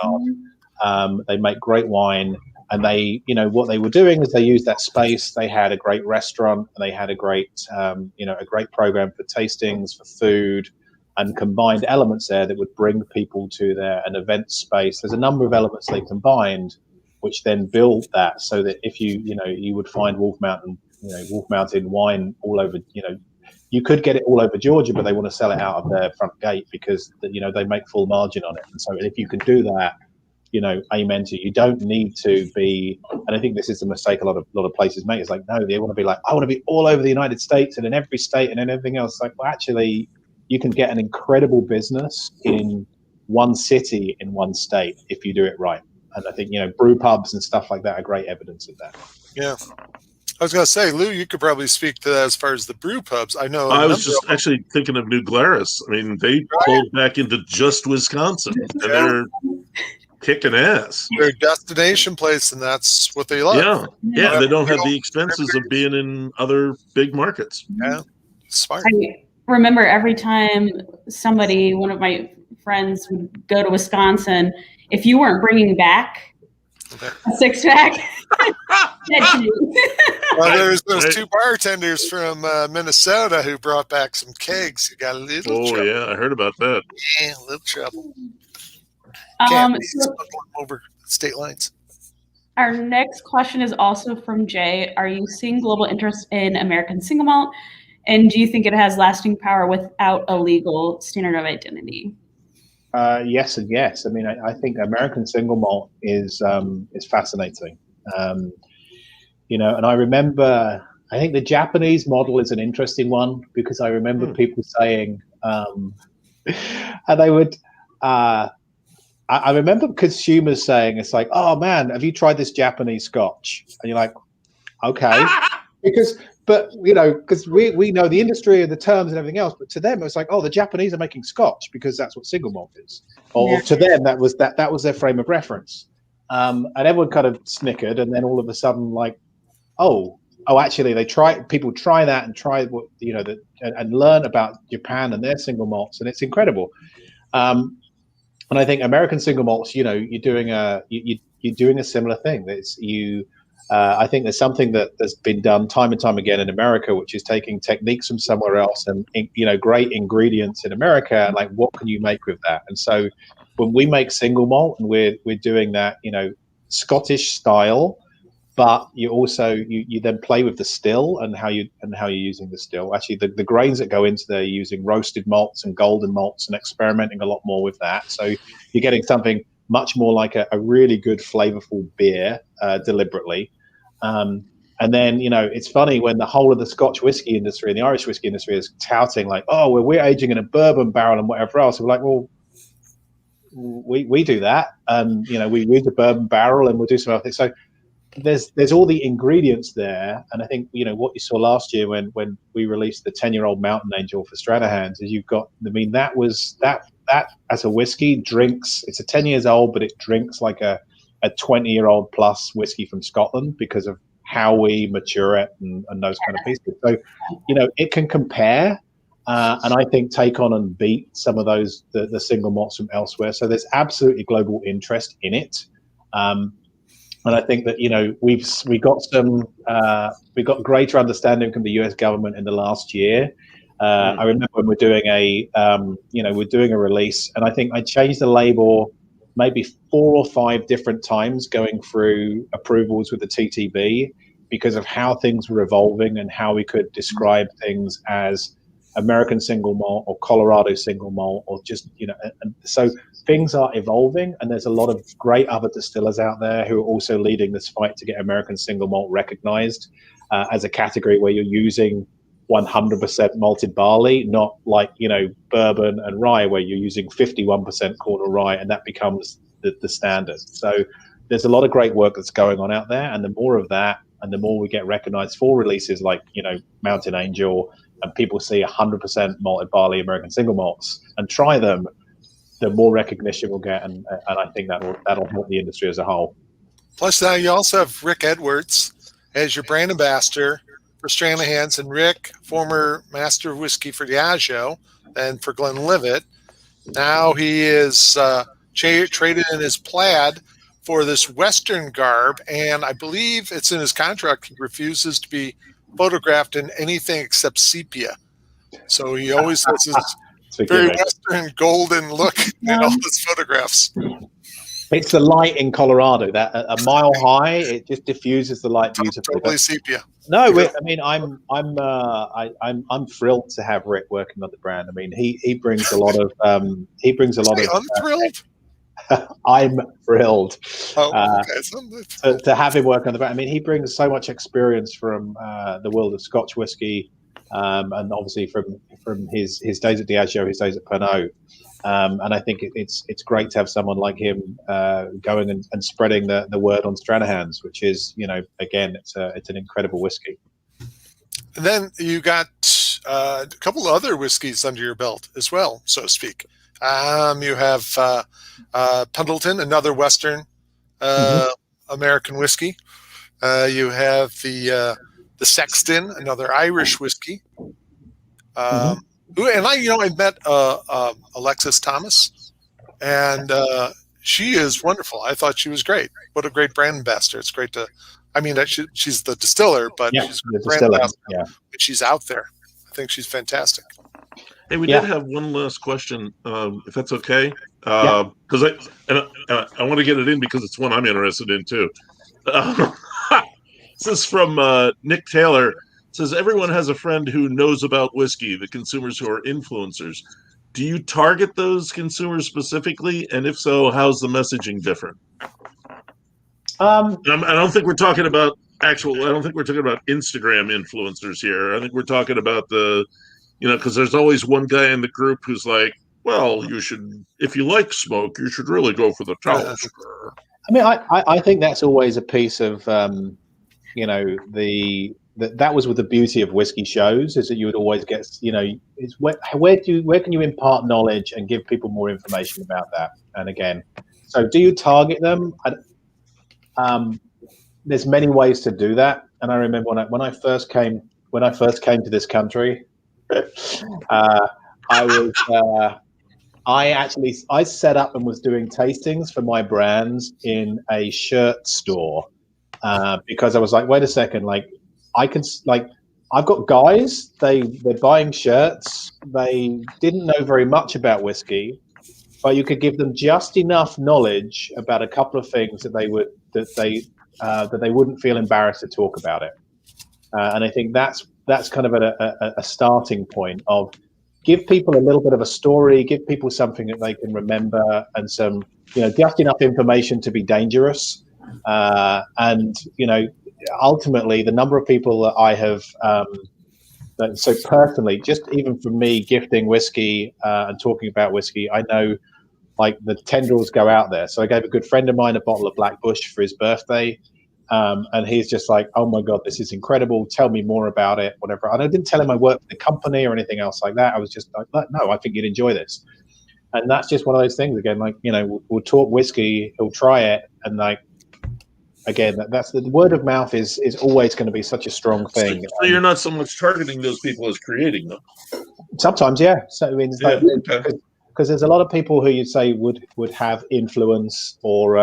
They make great wine. And they, you know, what they were doing is they used that space. They had a great restaurant, and they had a great, a great program for tastings, for food, and combined elements there that would bring people to an event space. There's a number of elements they combined, which then built that, so that if you would find Wolf Mountain wine all over, you could get it all over Georgia, but they want to sell it out of their front gate because, they make full margin on it. And so if you can do that, amen to you. Don't need to be, and I think this is the mistake a lot of places make. It's like, no, they want to be like, I want to be all over the United States and in every state and in everything else. Like, well, actually, you can get an incredible business in one city, in one state, if you do it right. And I think, brew pubs and stuff like that are great evidence of that. Yeah. I was going to say, Lou, you could probably speak to that as far as the brew pubs. I know. I was just actually thinking of New Glarus. I mean, they pulled back into just Wisconsin, and they're kicking ass. They're a destination place, and that's what they love. Yeah. They don't have the expenses of being in other big markets. Yeah, smart. I remember every time one of my friends would go to Wisconsin, if you weren't bringing back a 6-pack. Well, there's those two bartenders from Minnesota who brought back some kegs. You got a little trouble. Yeah, I heard about that. Yeah, a little trouble. So over state lines. Our next question is also from Jay. Are you seeing global interest in American single malt? And do you think it has lasting power without a legal standard of identity? Yes and yes. I mean, I think American single malt is fascinating. And I remember, I think the Japanese model is an interesting one because I remember people saying, And they would. I remember consumers saying, "It's like, oh man, have you tried this Japanese Scotch?" And you're like, "Okay," but because we know the industry and the terms and everything else, but to them it was like, "Oh, the Japanese are making Scotch because that's what single malt is," or to them that was their frame of reference, and everyone kind of snickered, and then all of a sudden, like, oh, actually, people try that and try what and learn about Japan and their single malts, and it's incredible. And I think American single malts, you're doing a similar thing. I think there's something that's been done time and time again in America, which is taking techniques from somewhere else and great ingredients in America, and like, what can you make with that? And so when we make single malt, and we're doing that, Scottish style, but you also you then play with the still and how you're using the still. Actually, the grains that go into there, you're using roasted malts and golden malts and experimenting a lot more with that. So you're getting something much more like a really good flavorful beer deliberately. And then it's funny when the whole of the Scotch whiskey industry and the Irish whiskey industry is touting like, oh, well, we're aging in a bourbon barrel and whatever else. We're like, well, we do that, and we use a bourbon barrel and we'll do some other things. So there's all the ingredients there, and I think what you saw last year when we released the 10-year-old Mountain Angel for Stranahan is that as a whiskey drinks. It's a 10 years old, but it drinks like a 20-year-old plus whiskey from Scotland because of how we mature it and those kind of pieces. So it can compare, and I think take on and beat some of those the single malts from elsewhere. So there's absolutely global interest in it. And I think that we got greater understanding from the U.S. government in the last year. I remember when we're doing a release, and I think I changed the label maybe 4 or 5 different times going through approvals with the TTB because of how things were evolving and how we could describe things as American single malt or Colorado single malt, or just and so things are evolving, and there's a lot of great other distillers out there who are also leading this fight to get American single malt recognized as a category where you're using 100% malted barley, not like bourbon and rye where you're using 51% corn or rye, and that becomes the standard. So there's a lot of great work that's going on out there, and the more of that and the more we get recognized for releases like Mountain Angel, and people see 100% malted barley American single malts and try them, the more recognition we'll get, and I think that'll help the industry as a whole. Plus, now you also have Rick Edwards as your brand ambassador for Stranahan's, and Rick, former master of whiskey for Diageo and for Glenlivet. Now he is traded in his plaid for this Western garb, and I believe it's in his contract he refuses to be photographed in anything except sepia. So he always has this very Western golden look in all his photographs. It's the light in Colorado that a mile high, it just diffuses the light beautifully. Totally sepia. No, I'm thrilled to have Rick working on the brand. I mean, he brings a lot of unthrilled. I'm thrilled to have him work on the brand. I mean, he brings so much experience from the world of Scotch whiskey, and obviously from his days at Diageo, his days at Pernod. And I think it's great to have someone like him going and spreading the word on Stranahan's, which is, again, it's an incredible whiskey. And then you got a couple of other whiskeys under your belt as well, so to speak. You have Pendleton, another Western American whiskey. You have the Sexton, another Irish whiskey. And I met Alexis Thomas, and she is wonderful. I thought she was great. What a great brand ambassador! It's great she's the distiller, but she's a brand ambassador. Yeah, but she's out there. I think she's fantastic. Hey, we did have one last question, if that's okay, because I want to get it in because it's one I'm interested in too. This is from Nick Taylor. It says, everyone has a friend who knows about whiskey, the consumers who are influencers. Do you target those consumers specifically? And if so, how's the messaging different? I don't think we're talking about I don't think we're talking about Instagram influencers here. I think we're talking about because there's always one guy in the group who's like, well, you should, if you like smoke, you should really go for the Talisker. I mean, I think that's always a piece of, you know, that was with the beauty of whiskey shows, is that you would always get, you know, is where can you impart knowledge and give people more information about that? And again, so do you target them? There's many ways to do that. And I remember when I first came to this country, I set up and was doing tastings for my brands in a shirt store, because I was like, wait a second, like I've got guys, they're buying shirts. They didn't know very much about whiskey, but you could give them just enough knowledge about a couple of things that they wouldn't feel embarrassed to talk about it. And I think that's kind of a starting point of give people a little bit of a story, give people something that they can remember, and some, you know, just enough information to be dangerous. And, you know, ultimately the number of people that I have, so personally, just even for me gifting whiskey and talking about whiskey, I know like the tendrils go out there. So I gave a good friend of mine a bottle of Black Bush for his birthday. And he's just like, oh my God, this is incredible. Tell me more about it, whatever. And I didn't tell him I worked for the company or anything else like that. I was just like, no, I think you'd enjoy this. And that's just one of those things again, like, you know, we'll talk whiskey, he'll try it. And like, again, that's the word of mouth is always going to be such a strong thing. So you're not so much targeting those people as creating them. Sometimes, yeah. So I mean, because there's a lot of people who you'd say would have influence, or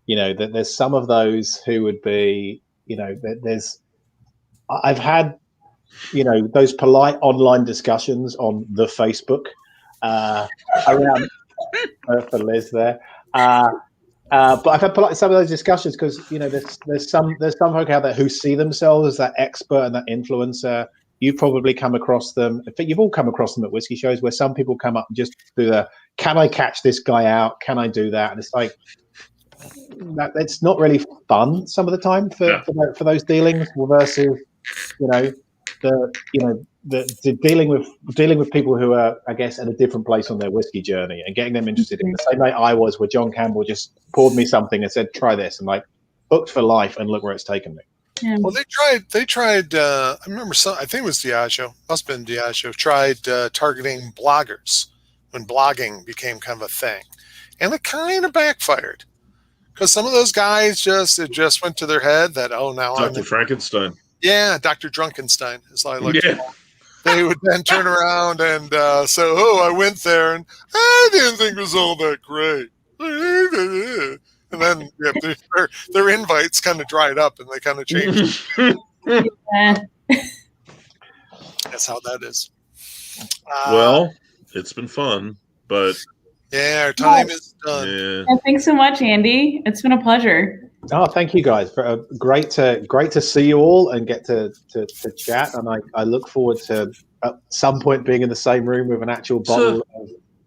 you know, that there's some of those who would be, you know, I've had, you know, those polite online discussions on the Facebook around for Liz there. But I've had some of those discussions because, you know, there's some folk out there who see themselves as that expert and that influencer. You've probably come across them. I think you've all come across them at whiskey shows where some people come up and just do the, can I catch this guy out? Can I do that? And it's like, it's not really fun some of the time for those dealings versus, you know, the dealing with people who are, I guess, at a different place on their whiskey journey and getting them interested in the same way I was, where John Campbell just poured me something and said, try this, and like booked for life, and look where it's taken me. Yeah. Well, they tried, I remember I think it was Diageo, must have been Diageo, tried targeting bloggers when blogging became kind of a thing. And it kind of backfired. Because some of those guys it just went to their head that, oh, now Dr. Frankenstein. Yeah, Dr. Drunkenstein, as I like to call him. They would then turn around and say, oh, I went there and I didn't think it was all that great. And then their invites kind of dried up and they kind of changed. Yeah. That's how that is. Well, it's been fun, but yeah, our time is done. Yeah. Well, thanks so much, Andy. It's been a pleasure. Oh, thank you guys. For great to see you all and get to chat. And I look forward to at some point being in the same room with an actual bottle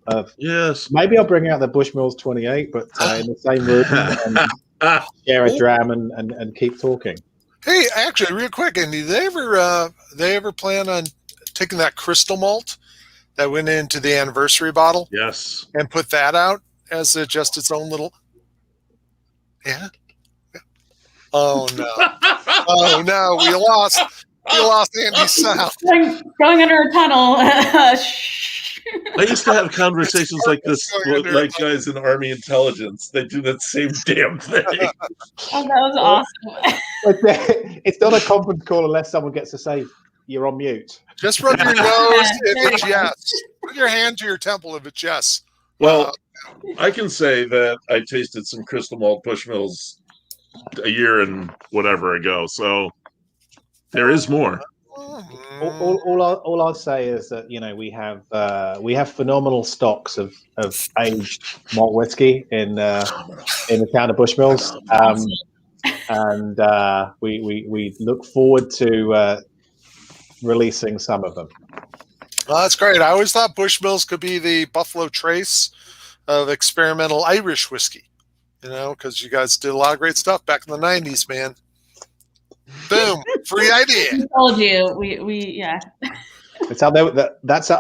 of yes. Maybe I'll bring out the Bushmills 28, but in the same room and share a dram and keep talking. Hey, actually, real quick, Andy, they ever plan on taking that crystal malt that went into the anniversary bottle? Yes. And put that out as just its own little. Yeah. Oh no! Oh no! We lost Andy South. Going under a tunnel. I used to have conversations like this with like guys in Army intelligence. They do that same damn thing. Oh, that was awesome. It's not a conference call unless someone gets to say you're on mute. Just rub your nose if it's yes. Put your hand to your temple if it's yes. Well, I can say that I tasted some Crystal Malt Bushmills a year and whatever ago, so there is more. All I'll say is that, you know, we have phenomenal stocks of aged malt whiskey in the town of Bushmills, and we look forward to releasing some of them. Well, that's great. I always thought Bushmills could be the Buffalo Trace of experimental Irish whiskey, you know, because you guys did a lot of great stuff back in the 90s, man. Boom. Free idea. I told you. We yeah. It's how that's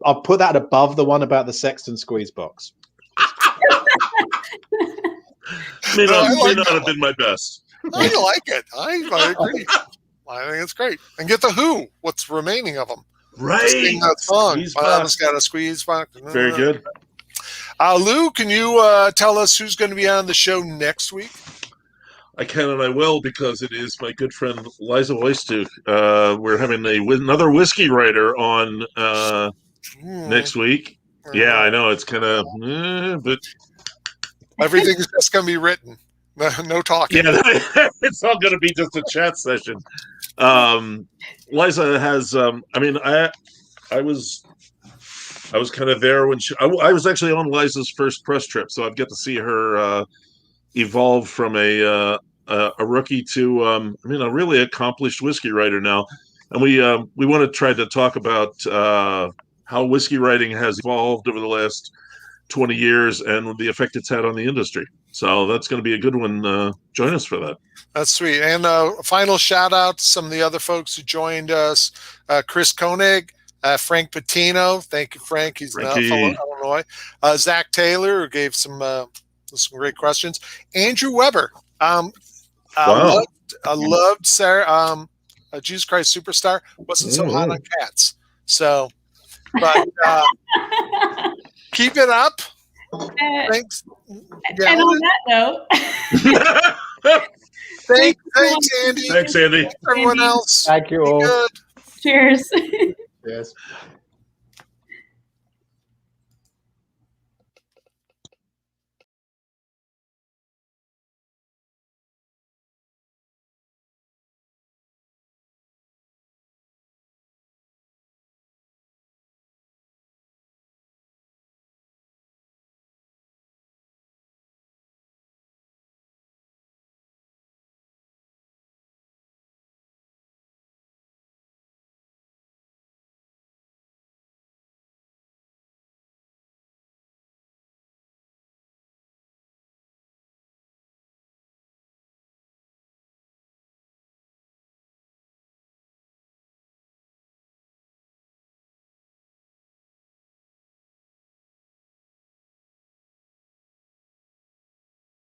I'll put that above the one about the Sexton squeeze box. May not like have been my best. I like it. I agree. I think it's great. And get the Who. What's remaining of them? Right. Sing that song. Squeeze Mama's box. got a squeeze box. Very good. Lou, can you tell us who's going to be on the show next week? I can and I will, because it is my good friend Liza Oistu. We're having another whiskey writer on next week. Yeah, I know it's kind of, but everything's just going to be written. No talking. Yeah, it's all going to be just a chat session. Liza has. I was kind of there when I was actually on Liza's first press trip, so I'd get to see her evolve from a rookie to a really accomplished whiskey writer now. And we want to try to talk about how whiskey writing has evolved over the last 20 years and the effect it's had on the industry. So that's going to be a good one. Join us for that. That's sweet. And a final shout out to some of the other folks who joined us. Chris Koenig, Frank Patino. Thank you, Frank. He's now from Illinois. Zach Taylor, who gave some great questions. Andrew Weber. Wow. I loved Sarah, Jesus Christ Superstar. Wasn't so hot on cats. So, but keep it up. Thanks. And on that note, thanks, Andy. Thanks, Andy. Everyone else. Thank you all. Good. Cheers. Yes.